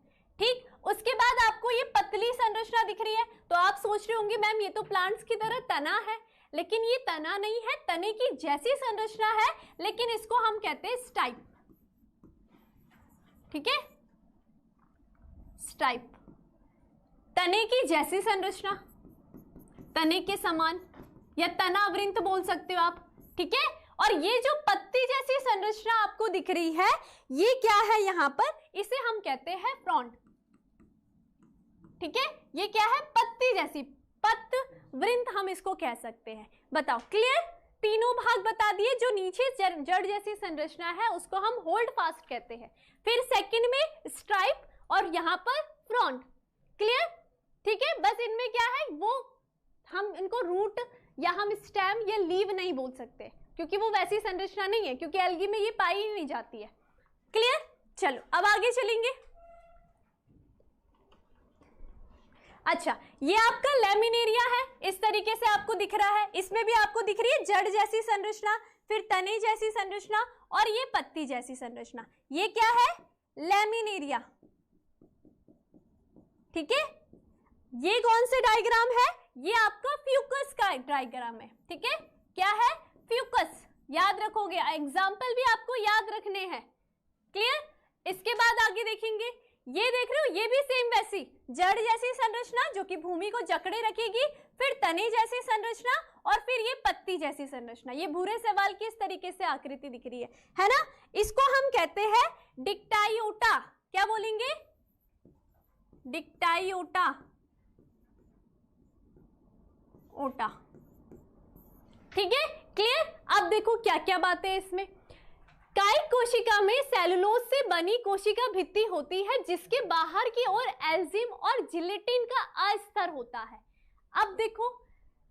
ठीक, उसके बाद आपको ये पतली संरचना दिख रही है, तो आप सोच रहे होंगे मैम ये तो प्लांट्स की तरह तना है, लेकिन ये तना नहीं है, तने की जैसी संरचना है, लेकिन इसको हम कहते हैं स्टाइप। ठीक है, स्टाइप, तने की जैसी संरचना, तने के समान, या तनावृंत बोल सकते हो आप। ठीक है, और ये जो पत्ती जैसी संरचना आपको दिख रही है, ये क्या है यहां पर, इसे हम कहते हैं फ्रॉन्ट। ठीक है, ये क्या है, पत्ती जैसी, पत्रवृंत हम इसको कह सकते हैं। बताओ, क्लियर? तीनों भाग बता दिए। जो नीचे जड़ जैसी संरचना है उसको हम होल्ड फास्ट कहते हैं, फिर सेकंड में स्ट्राइप और यहां पर फ्रॉन्ट। क्लियर? ठीक है, बस इनमें क्या है, वो हम इनको रूट या हम स्टेम या लीव नहीं बोल सकते, क्योंकि वो वैसी संरचना नहीं है, क्योंकि एल्गी में ये पाई ही नहीं जाती है। क्लियर? चलो अब आगे चलेंगे। अच्छा, ये आपका लैमिनेरिया है, इस तरीके से आपको दिख रहा है। इसमें भी आपको दिख रही है जड़ जैसी संरचना, फिर तने जैसी संरचना और ये पत्ती जैसी संरचना। ये क्या है, लैमिनेरिया। ठीक है, ये कौन से डायग्राम है, ये आपका फ्यूकस का डायग्राम है। ठीक है, क्या है, फ्यूकस। याद रखोगे, एग्जाम्पल भी आपको याद रखने हैं। क्लियर? इसके बाद आगे देखेंगे, ये देख रहे हो, ये भी सेम वैसी जड़ जैसी संरचना जो कि भूमि को जकड़े रखेगी, फिर तने जैसी संरचना और फिर ये पत्ती जैसी संरचना। ये भूरे सवाल की इस तरीके से आकृति दिख रही है ना। इसको हम कहते हैं डिक्टाइओटा। क्या बोलेंगे, डिक्टाइओटा, ओटा। ठीक है, क्लियर? अब देखो क्या क्या बातें हैं इसमें। कायिक कोशिका में सेलुलोज से बनी कोशिका भित्ति होती है, जिसके बाहर की ओर एल्जिम और जिलेटिन का अस्तर होता है। अब देखो,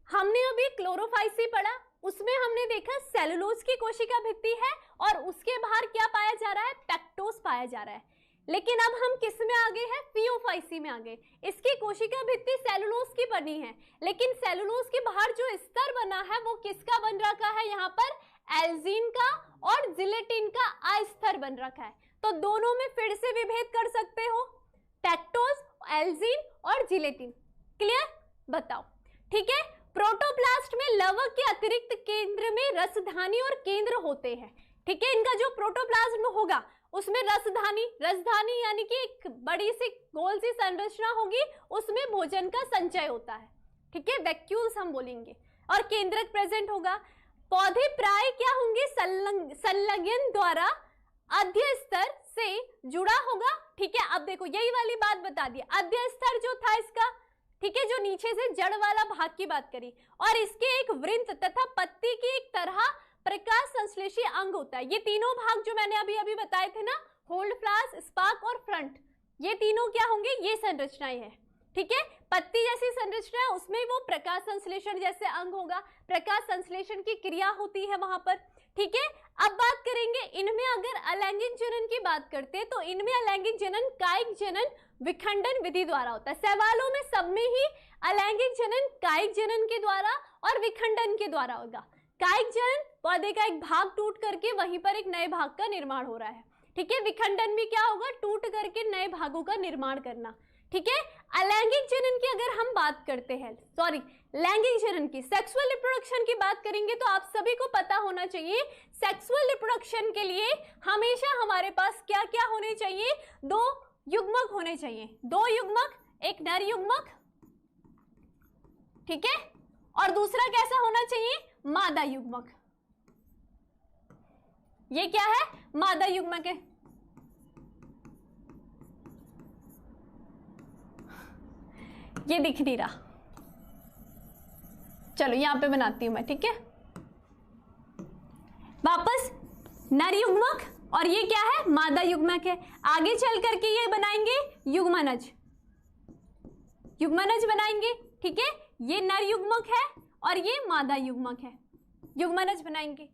हमने अभी क्लोरोफाइसी पढ़ा, उसमें हमने देखा सेलुलोज की कोशिका भित्ति है और उसके बाहर क्या पाया जा रहा है, पेक्टोस पाया जा रहा है। लेकिन अब हम किस में आ गए हैं, फियोफाइसी में आ गए। इसकी कोशिका भित्ति सेलुलोज की बनी है, लेकिन सेलुलोज के बाहर जो स्तर बना है वो किसका बन रखा है, यहाँ पर एल्जीन का और जिलेटिन का अस्तर बन रखा है। तो दोनों में फिर से विभेद कर सकते हो, पेक्टोस, एल्जीन और जिलेटिन। क्लियर? बताओ। ठीक है, प्रोटोप्लास्ट में लवक के अतिरिक्त केंद्र में रसधानी और केंद्र होते हैं। ठीक है, इनका जो प्रोटोप्लाज्म होगा उसमें रसधानी यानी कि एक बड़ी सी गोल सी संरचना होगी, उसमें भोजन का संचय होता है। ठीक है, वैक्यूल्स हम बोलेंगे, और केंद्रक प्रेजेंट होगा। पौधे प्राय क्या होंगे, संलग्न द्वारा अध्य स्तर से जुड़ा होगा। ठीक है, अब देखो यही वाली बात बता दी, अध्य स्तर जो था इसका, ठीक है, जो नीचे से जड़ वाला भाग की बात करी, और इसके एक वृंत तथा पत्ती की एक तरह प्रकाश संश्लेषी अंग होता है। ये तीनों भाग जो मैंने अभी अभी बताए थे ना, होल्ड फ्लास्क, स्पार्क और फ्रंट, ये तीनों क्या होंगे, ये संरचनाएं हैं। ठीक है, पत्ती जैसी संरचना है, उसमें वो प्रकाश संश्लेषण जैसे अंग होगा, प्रकाश संश्लेषण की क्रिया होती है वहां पर। ठीक है, अब बात करेंगे इनमें अगर अलैंगिक जनन की बात करते हैं, तो इनमें अलैंगिक जनन कायिक जनन विखंडन विधि द्वारा होता है। सवालों में सब में ही अलैंगिक जनन कायिक जनन के द्वारा और विखंडन के द्वारा होगा। कायिक जनन, पौधे का एक भाग टूट करके वहीं पर एक नए भाग का निर्माण हो रहा है। ठीक है, विखंडन में क्या होगा, टूट करके नए भागों का निर्माण करना। ठीक है, अलैंगिक जनन की अगर हम बात करते हैं, लैंगिक जनन की, सेक्सुअल रिप्रोडक्शन की बात करेंगे, तो आप सभी को पता होना चाहिए सेक्सुअल रिप्रोडक्शन के लिए हमेशा हमारे पास क्या क्या होने चाहिए, दो युग्मक होने चाहिए, दो युग्मक, एक नर युग्मक, ठीक है, और दूसरा कैसा होना चाहिए, मादा युग्मक। ये क्या है, मादा युग्मक है। ये दिख नहीं रहा, चलो यहां पे बनाती हूं मैं। ठीक है, वापस नर युग्मक और ये क्या है, मादा युग्मक है। आगे चल करके ये बनाएंगे युग्मनज, युग्मनज बनाएंगे। ठीक है, ये नर युग्मक है और ये मादा युग्मक है, युग्मनज बनाएंगे।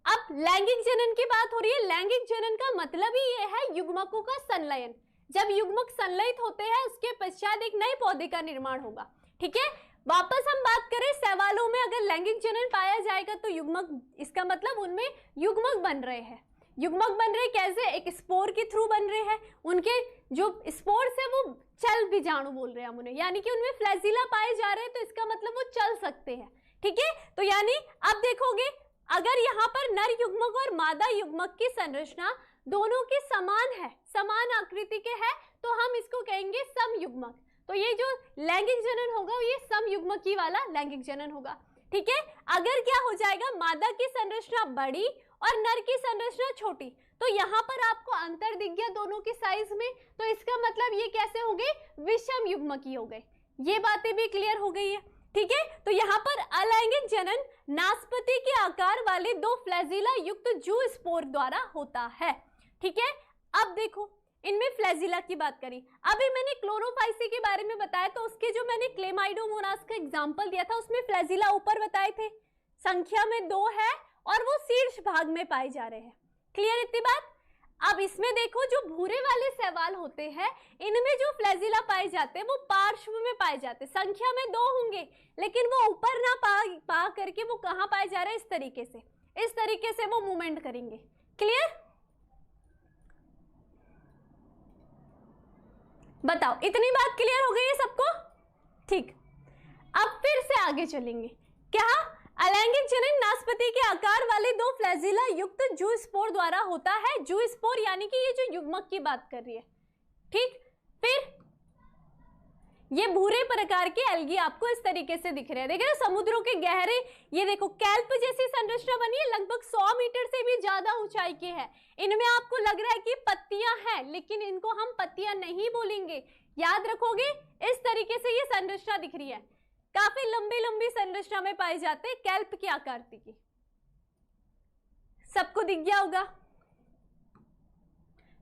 अब लैंगिक जनन की बात हो रही है। लैंगिक जनन का मतलब ही ये है युग्मकों का संलयन। जब युग्मक संलयित होते हैं उसके पश्चात एक नए पौधे का निर्माण होगा। ठीक है, वापस हम बात करें शैवालों में अगर लैंगिक जनन पाया जाएगा तो युग्मक, इसका मतलब उनमें युग्मक बन रहे हैं। युग्मक बन रहे कैसे, एक स्पोर के थ्रू बन रहे हैं, उनके जो स्पोर्स है वो चल बीजाणु बोल रहे हैं हम उन्हें, यानी कि उनमें फ्लैजिला पाए जा रहे हैं, तो इसका मतलब वो चल सकते हैं। ठीक है, तो यानी अब देखोगे अगर यहाँ पर नर युग्मक और मादा युग्मक की संरचना दोनों की समान है, समान आकृति के है, तो हम इसको कहेंगे समयुग्मक। तो ये जो लैंगिक जनन होगा ये समयुग्मकी वाला लैंगिक जनन होगा। ठीक है, अगर क्या हो जाएगा, मादा की संरचना बड़ी और नर की संरचना छोटी, तो यहाँ पर आपको अंतर दिख गया दोनों की साइज में, तो इसका मतलब ये कैसे हो गए, विषम युग्मकी हो गए। ये बातें भी क्लियर हो गई है। ठीक है, तो यहाँ पर अलैंगिक जनन नासपति के आकार वाले दो फ्लैजिला युक्त जूस्पोर द्वारा होता है। ठीक है, अब देखो इनमें फ्लैजिला की बात करी, अभी मैंने क्लोरोफाइसी के बारे में बताया, तो उसके जो मैंने क्लेमाइडोमोनास का एग्जांपल दिया था उसमें फ्लैजिला ऊपर बताए थे, संख्या में 2 है और वो शीर्ष भाग में पाए जा रहे हैं। क्लियर इतनी बात। अब इसमें देखो जो भूरे वाले शैवाल होते हैं इनमें जो फ्लैजिला पाए जाते हैं वो पार्श्व में पाए जाते हैं, संख्या में 2 होंगे लेकिन वो ऊपर ना पा करके वो कहाँ पाए जा रहे हैं, इस तरीके से वो मूवमेंट करेंगे। क्लियर, बताओ इतनी बात क्लियर हो गई है सबको। ठीक, अब फिर से आगे चलेंगे। क्या, अलैंगिक जनन नासपति के आकार वाले दो फ्लैजिला युक्त जूस्पोर द्वारा होता है। जूस्पोर यानी कि ये जो युग्मक की बात कर रही है। ठीक, फिर ये भूरे प्रकार के एल्गी आपको इस तरीके से दिख रहे हैं, देख रहे हो, समुद्रों के गहरे, ये देखो कैल्प जैसी संरचना बनी है, लगभग 100 मीटर से भी ज्यादा ऊंचाई के है। इनमें आपको लग रहा है कि पत्तियां हैं, लेकिन इनको हम पत्तियां नहीं बोलेंगे, याद रखोगे। इस तरीके से ये संरचना दिख रही है, काफी लंबी लंबी संरचना में पाए जाते हैं कैल्प की आकृति की। सबको दिख गया होगा।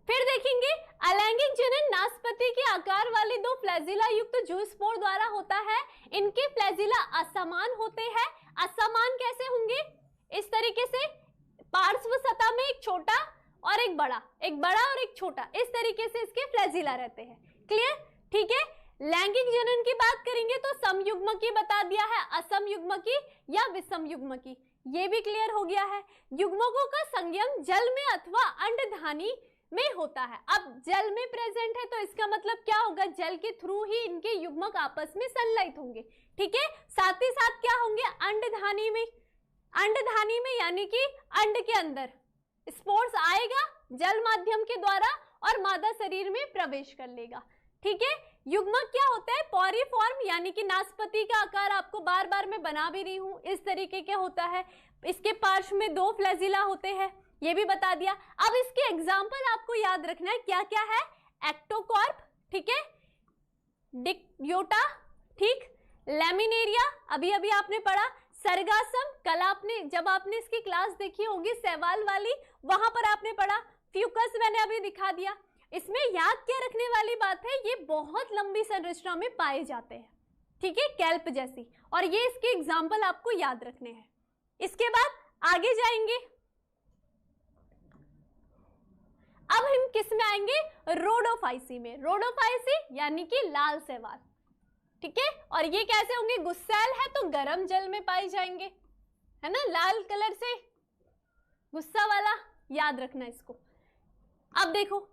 फिर देखेंगे अलैंगिक जनन नासपति के आकार वाले दो फ्लैजिला युक्त जूस्पोर द्वारा होता है। इनके फ्लैजिला असमान होते हैं। असमान कैसे होंगे, इस तरीके से पार्श्व सतह में एक छोटा और एक बड़ा और एक छोटा, इस तरीके से इसके फ्लैजिला रहते हैं। क्लियर, ठीक है। लैंगिक जनन की बात करेंगे तो समयुग्मकी बता दिया है, असमयुग्मकी या विषमयुग्मकी, ये भी क्लियर हो गया है। युग्मकों का संयम जल में अथवा अंडधानी में होता है। अब जल में प्रेजेंट है तो इसका मतलब क्या होगा, जल के थ्रू ही इनके युग्मक आपस में संलयित होंगे। ठीक है, साथ ही साथ क्या होंगे, अंडधानी में, अंडधानी में यानी कि अंड के अंदर स्पोर्स आएगा जल माध्यम के द्वारा और मादा शरीर में प्रवेश कर लेगा। ठीक है, युग्मक क्या होता है, पॉरीफॉर्म, यानी कि नासपति का आकार आपको बार बार मैं बना भी रही हूं, इस तरीके के होता है। इसके पार्श्व में 2 फ्लैजिला होते हैं, ये भी बता दिया। अब इसके एग्जाम्पल आपको याद रखना है, क्या क्या है, एक्टोकॉर्प, ठीक है, डिक्योटा, ठीक, लैमिनेरिया अभी अभी आपने पढ़ा, सरगासम कल आपने जब आपने इसकी क्लास देखी होगी शैवाल वाली, वहां पर आपने पढ़ा, फ्यूकस मैंने अभी दिखा दिया। इसमें याद क्या रखने वाली बात है, ये बहुत लंबी संरचना में पाए जाते हैं, ठीक है, कैल्प जैसी, और ये इसके एग्जाम्पल आपको याद रखने हैं। इसके बाद आगे जाएंगे, अब हम किस में आएंगे, रोडोफाइसी में। रोडोफाइसी यानी कि लाल शैवाल, ठीक है, और ये कैसे होंगे, गुस्सैल है तो गर्म जल में पाए जाएंगे, है ना, लाल कलर से गुस्सा वाला, याद रखना इसको। अब देखो,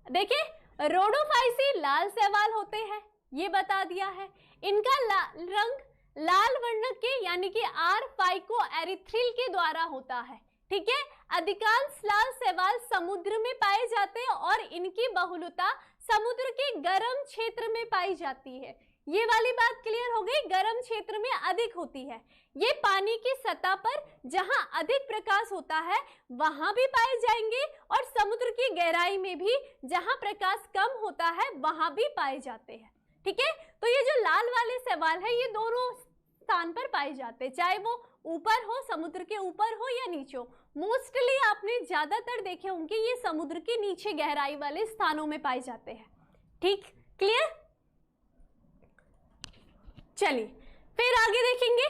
देखिए रोडोफाइसी लाल शैवाल होते हैं, ये बता दिया है। इनका रंग लाल वर्ण के यानी कि आर फाइकोएरिथ्रिल के द्वारा होता है। ठीक है, अधिकांश लाल शैवाल समुद्र में पाए जाते हैं और इनकी बहुलता समुद्र के गर्म क्षेत्र में पाई जाती है। ये वाली बात क्लियर हो गई, गर्म क्षेत्र में अधिक होती है। ये पानी की सतह पर जहां अधिक प्रकाश होता है वहां भी पाए जाएंगे और समुद्र की गहराई में भी जहां प्रकाश कम होता है वहां भी पाए जाते हैं। ठीक है, तो ये जो लाल वाले शैवाल है ये दोनों स्थान पर पाए जाते हैं, चाहे वो ऊपर हो, समुद्र के ऊपर हो या नीचे हो। मोस्टली आपने ज्यादातर देखे होंगे ये समुद्र के नीचे गहराई वाले स्थानों में पाए जाते हैं। ठीक, क्लियर, चलिए फिर आगे देखेंगे।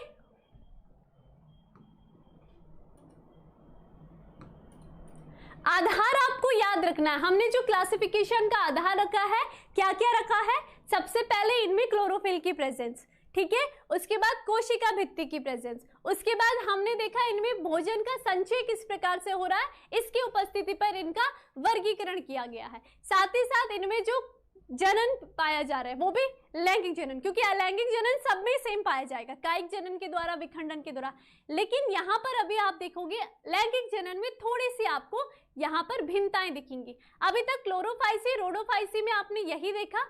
आधार आपको याद रखना है, हमने जो क्लासिफिकेशन का आधार रखा है, क्या क्या रखा है, सबसे पहले इनमें क्लोरोफिल की प्रेजेंस, ठीक है। उसके बाद कोशिका भित्ति की प्रेजेंस, उसके बाद हमने देखा इनमें भोजन का संचय किस प्रकार से हो रहा है, इसकी उपस्थिति पर इनका वर्गीकरण किया गया है। साथ ही साथ इनमें जो जनन पाया जा रहा है वो भी लैंगिक जनन, क्योंकि अलैंगिक जनन सब में सेम पाया जाएगा, कायिक जनन के द्वारा, विखंडन के द्वारा, लेकिन यहाँ पर अभी आप देखोगे लैंगिक जनन में थोड़ी सी आपको यहाँ पर भिन्नताएं दिखेंगी। अभी तक क्लोरोफाइसी, रोडोफाइसी में आपने यही देखा,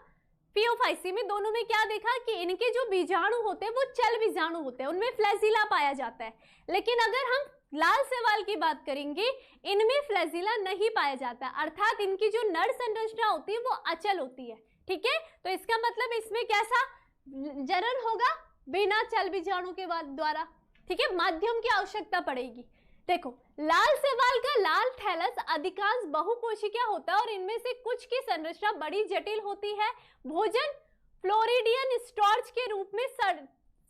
पियोफाइसी में दोनों में क्या देखा कि इनके जो बीजाणु होते हैं वो चल बीजाणु होते हैं, उनमें फ्लैजिला पाया जाता है। लेकिन अगर हम लाल शैवाल की बात करेंगे, इनमें फ्लैजिला नहीं पाया जाता, अर्थात इनकी जो नर संरचना होती है वो अचल होती है। ठीक है, तो इसका मतलब इसमें कैसा जनन होगा, बिना चल बीजाणु के द्वारा। ठीक है, माध्यम की आवश्यकता पड़ेगी। देखो लाल शैवाल का लाल थैलस अधिकांश बहुकोशिकीय होता है और इनमें से कुछ की संरचना बड़ी जटिल होती है। भोजन फ्लोरिडियन स्टार्च के रूप में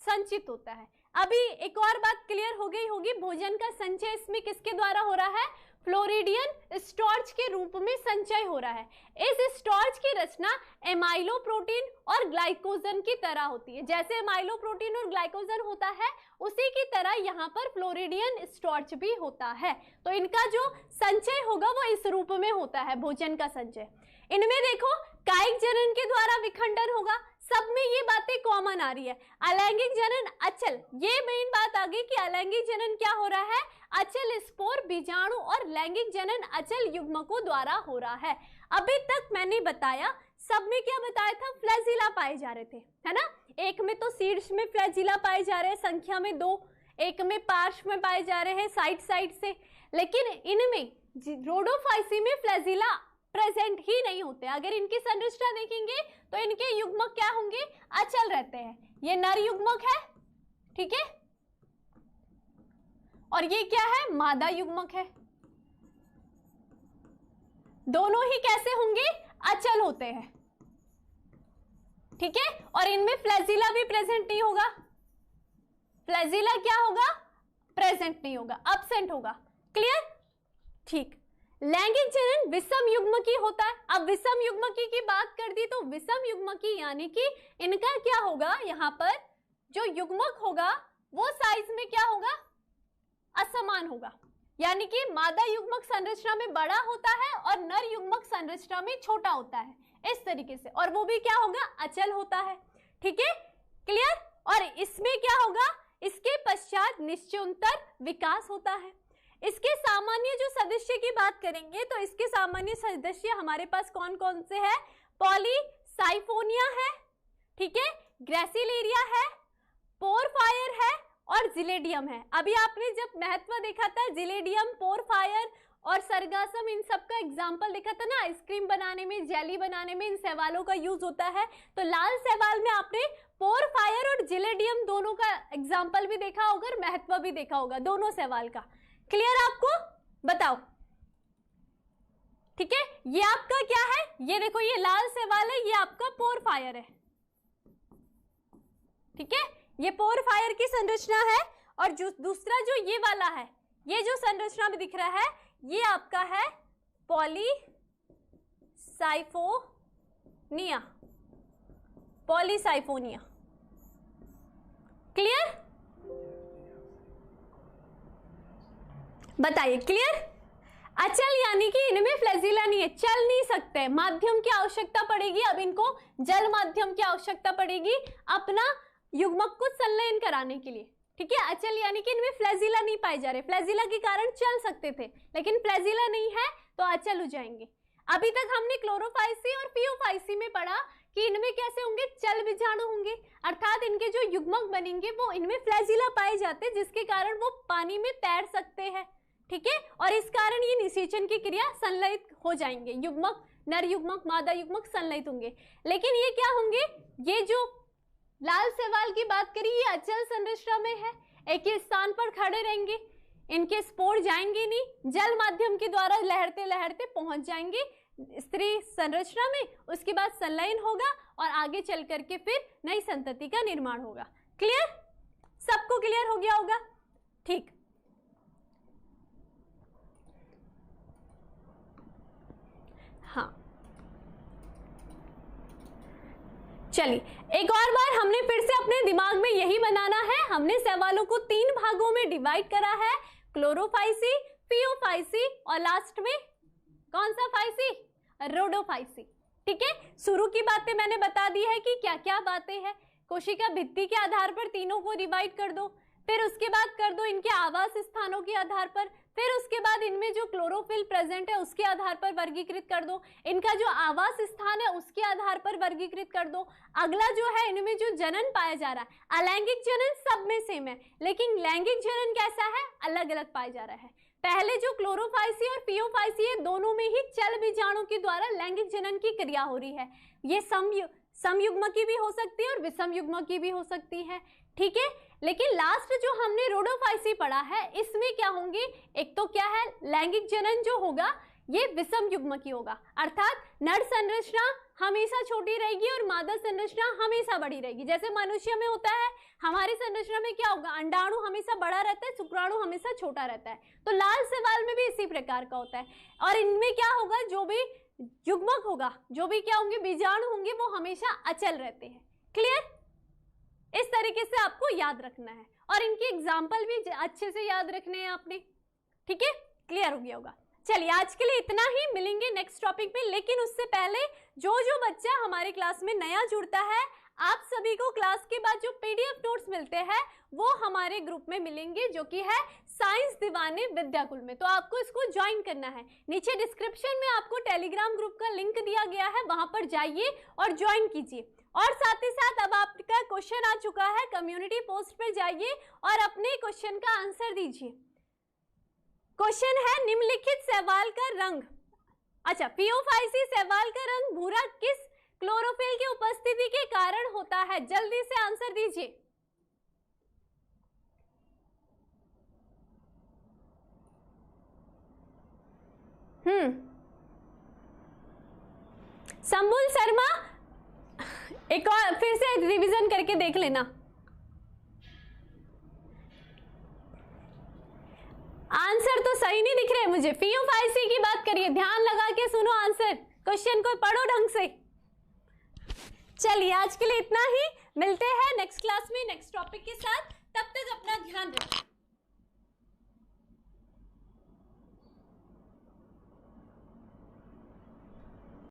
संचित होता है। अभी एक और बात क्लियर हो गई होगी, भोजन का संचय इसमें किसके द्वारा हो रहा है, फ्लोरिडियन स्टार्च के रूप में संचय हो रहा है। इस स्टार्च की रचना एमाइलोप्रोटीन और ग्लाइकोजन की तरह होती है। जैसे एमाइलोप्रोटीन और ग्लाइकोजन होता है उसी की तरह यहाँ पर फ्लोरिडियन स्टार्च भी होता है। तो इनका जो संचय होगा वो इस रूप में होता है, भोजन का संचय। इनमें देखो कायिक जनन के द्वारा विखंडन होगा, सब में ये बातें कॉमन आ रही है। अलैंगिक जनन अचल, ये मेन बात आ गई कि अलैंगिक जनन क्या हो रहा है, अचल स्पोर बीजाणु और लैंगिक जनन अचल युग्मकों द्वारा हो रहा है। अभी तक मैंने बताया, सब में क्या बताया था, फ्लैजिला पाए जा रहे थे, है ना। एक में तो शीर्ष में फ्लैजिला पाए जा रहे हैं, संख्या में 2, एक में पार्श्व में पाए जा रहे हैं साइड साइड से, लेकिन इनमें रोडोफाइसी में फ्लैजिला प्रेजेंट ही नहीं होते। अगर इनकी संरचना देखेंगे तो इनके युग्मक क्या होंगे, अचल रहते हैं। ये नर युग्मक है, ठीक है, और ये क्या है, मादा युग्मक है। दोनों ही कैसे होंगे, अचल होते हैं, ठीक है। और इनमें फ्लैजिला भी प्रेजेंट नहीं होगा, फ्लैजिला क्या होगा, प्रेजेंट नहीं होगा, अब्सेंट होगा। क्लियर, ठीक। लैंगिक जनन विषम युग्मकी होता है। अब विषम युग्मकी की बात कर दी तो विषम युग्मकी यानी कि इनका क्या होगा, यहाँ पर जो युग्मक होगा वो साइज में क्या होगा, असमान होगा। यानी कि मादा युग्मक संरचना में बड़ा होता है और नर युग्मक संरचना में छोटा होता है, इस तरीके से, और वो भी क्या होगा, अचल होता है। ठीक है, क्लियर। और इसमें क्या होगा, इसके पश्चात निश्चयोत्तर विकास होता है। इसके सामान्य जो सदस्य की बात करेंगे तो इसके सामान्य सदस्य हमारे पास कौन कौन से हैं, पॉलीसाइफोनिया है, ठीक है, ग्रेसिलेरिया है, पोरफायर है और जिलेडियम है। अभी आपने जब महत्व देखा था, जिलेडियम, पोरफायर और सरगासम, इन सब का एग्जाम्पल देखा था ना, आइसक्रीम बनाने में, जेली बनाने में इन शैवालों का यूज होता है। तो लाल शैवाल में आपने पोरफायर और जिलेडियम दोनों का एग्जाम्पल भी देखा होगा और महत्व भी देखा होगा दोनों शैवाल का। क्लियर आपको, बताओ, ठीक है। ये आपका क्या है, ये देखो, ये लाल शैवाल है, ये आपका पोरफायर है, ठीक है, ये पोरफायर की संरचना है। और जो दूसरा जो ये वाला है, ये जो संरचना में दिख रहा है, ये आपका है पॉलीसाइफोनिया, पॉलीसाइफोनिया। क्लियर, बताइए, क्लियर। अचल यानी कि इनमें फ्लैजिला नहीं है, चल नहीं सकते, माध्यम की आवश्यकता पड़ेगी। अब इनको जल माध्यम की आवश्यकता पड़ेगी अपना युग्मक को संलयन कराने के लिए, ठीक है। अचल यानी कि इनमें फ्लैजिला नहीं पाए जा रहे, फ्लैजिला के कारण चल सकते थे, लेकिन फ्लैजिला नहीं है तो अचल हो जाएंगे। अभी तक हमने क्लोरोफाइसी और पियोफाइसी में पढ़ा कि इनमें कैसे होंगे, चल बीजाणु होंगे, अर्थात इनके जो युग्मक बनेंगे वो इनमें फ्लैजिला पाए जाते हैं, जिसके कारण वो पानी में तैर सकते हैं, ठीक है। और इस कारण ये निषेचन की क्रिया संलयित हो जाएंगे, युग्मक, नर युग्मक, मादा युग्मक संलयित होंगे। लेकिन ये क्या होंगे, ये जो लाल शैवाल की बात करी, ये अचल संरचना में है, एक ही स्थान पर खड़े रहेंगे, इनके स्पोर जाएंगे नहीं, जल माध्यम के द्वारा लहरते लहरते पहुंच जाएंगे स्त्री संरचना में, उसके बाद संलयन होगा और आगे चल करके फिर नई संतति का निर्माण होगा। क्लियर, सबको क्लियर हो गया होगा, ठीक। हाँ, चलिए एक और बार हमने फिर से अपने दिमाग में यही बनाना है। हमने सवालों को 3 भागों में डिवाइड करा है, क्लोरोफाइसी, फियोफाइसी और लास्ट में कौन सा फाइसी, रोडोफाइसी। ठीक है, शुरू की बातें मैंने बता दी है कि क्या क्या बातें हैं। कोशिका भित्ति के आधार पर तीनों को डिवाइड कर दो, फिर उसके बाद कर दो इनके आवास स्थानों के आधार पर, फिर उसके बाद इनमें जो क्लोरोफिल प्रेजेंट है उसके आधार पर वर्गीकृत कर दो, इनका जो आवास स्थान है उसके आधार पर वर्गीकृत कर दो। अगला जो है इनमें जो जनन पाया जा रहा है, अलैंगिक जनन सब में सेम है, लेकिन लैंगिक जनन कैसा है, अलग अलग पाया जा रहा है। पहले जो क्लोरोफाइसी और फियोफाइसी है दोनों में ही चल बीजाणु के द्वारा लैंगिक जनन की क्रिया हो रही है। ये समयुग्म की भी हो सकती है और विषम युग्म की भी हो सकती है। ठीक है, लेकिन लास्ट जो हमने रोडोफाइसी पढ़ा है इसमें क्या होंगे, एक तो क्या है लैंगिक जनन जो होगा ये विषम युग्म की होगा, अर्थात नर संरचना हमेशा छोटी रहेगी और मादा संरचना हमेशा बड़ी रहेगी। जैसे मनुष्य में होता है, हमारी संरचना में क्या होगा, अंडाणु हमेशा बड़ा रहता है, शुक्राणु हमेशा छोटा रहता है। तो लाल शैवाल में भी इसी प्रकार का होता है। और इनमें क्या होगा, जो भी युग्मक होगा, जो भी क्या होंगे बीजाणु होंगे वो हमेशा अचल रहते हैं। क्लियर, इस तरीके से आपको याद रखना है और इनकी एग्जाम्पल भी अच्छे से याद रखने हैं आपने। ठीक है, क्लियर हो गया होगा। चलिए आज के लिए इतना ही, मिलेंगे नेक्स्ट टॉपिक में। लेकिन उससे पहले जो बच्चा हमारी क्लास में नया जुड़ता है, आप सभी को क्लास के बाद जो पीडीएफ नोट्स मिलते हैं वो हमारे ग्रुप में मिलेंगे, जो कि है साइंस दीवाने विद्याकुल में। तो आपको इसको ज्वाइन करना है। नीचे डिस्क्रिप्शन में आपको टेलीग्राम ग्रुप का लिंक दिया गया है, वहां पर जाइए और ज्वाइन कीजिए। और साथ ही साथ अब आपका क्वेश्चन आ चुका है, कम्युनिटी पोस्ट पर जाइए और अपने क्वेश्चन का आंसर दीजिए। क्वेश्चन है निम्नलिखित शैवाल का रंग, अच्छा फियोफाइसी शैवाल का रंग भूरा किस क्लोरोफिल की उपस्थिति के कारण होता है, जल्दी से आंसर दीजिए। संबुल शर्मा एक और फिर से रिवीजन करके देख लेना। आंसर तो सही नहीं दिख रहे मुझे। फियोफाइसी की बात करिए, ध्यान लगा के सुनो आंसर, क्वेश्चन को पढ़ो ढंग से। चलिए आज के लिए इतना ही, मिलते हैं नेक्स्ट क्लास में नेक्स्ट टॉपिक के साथ।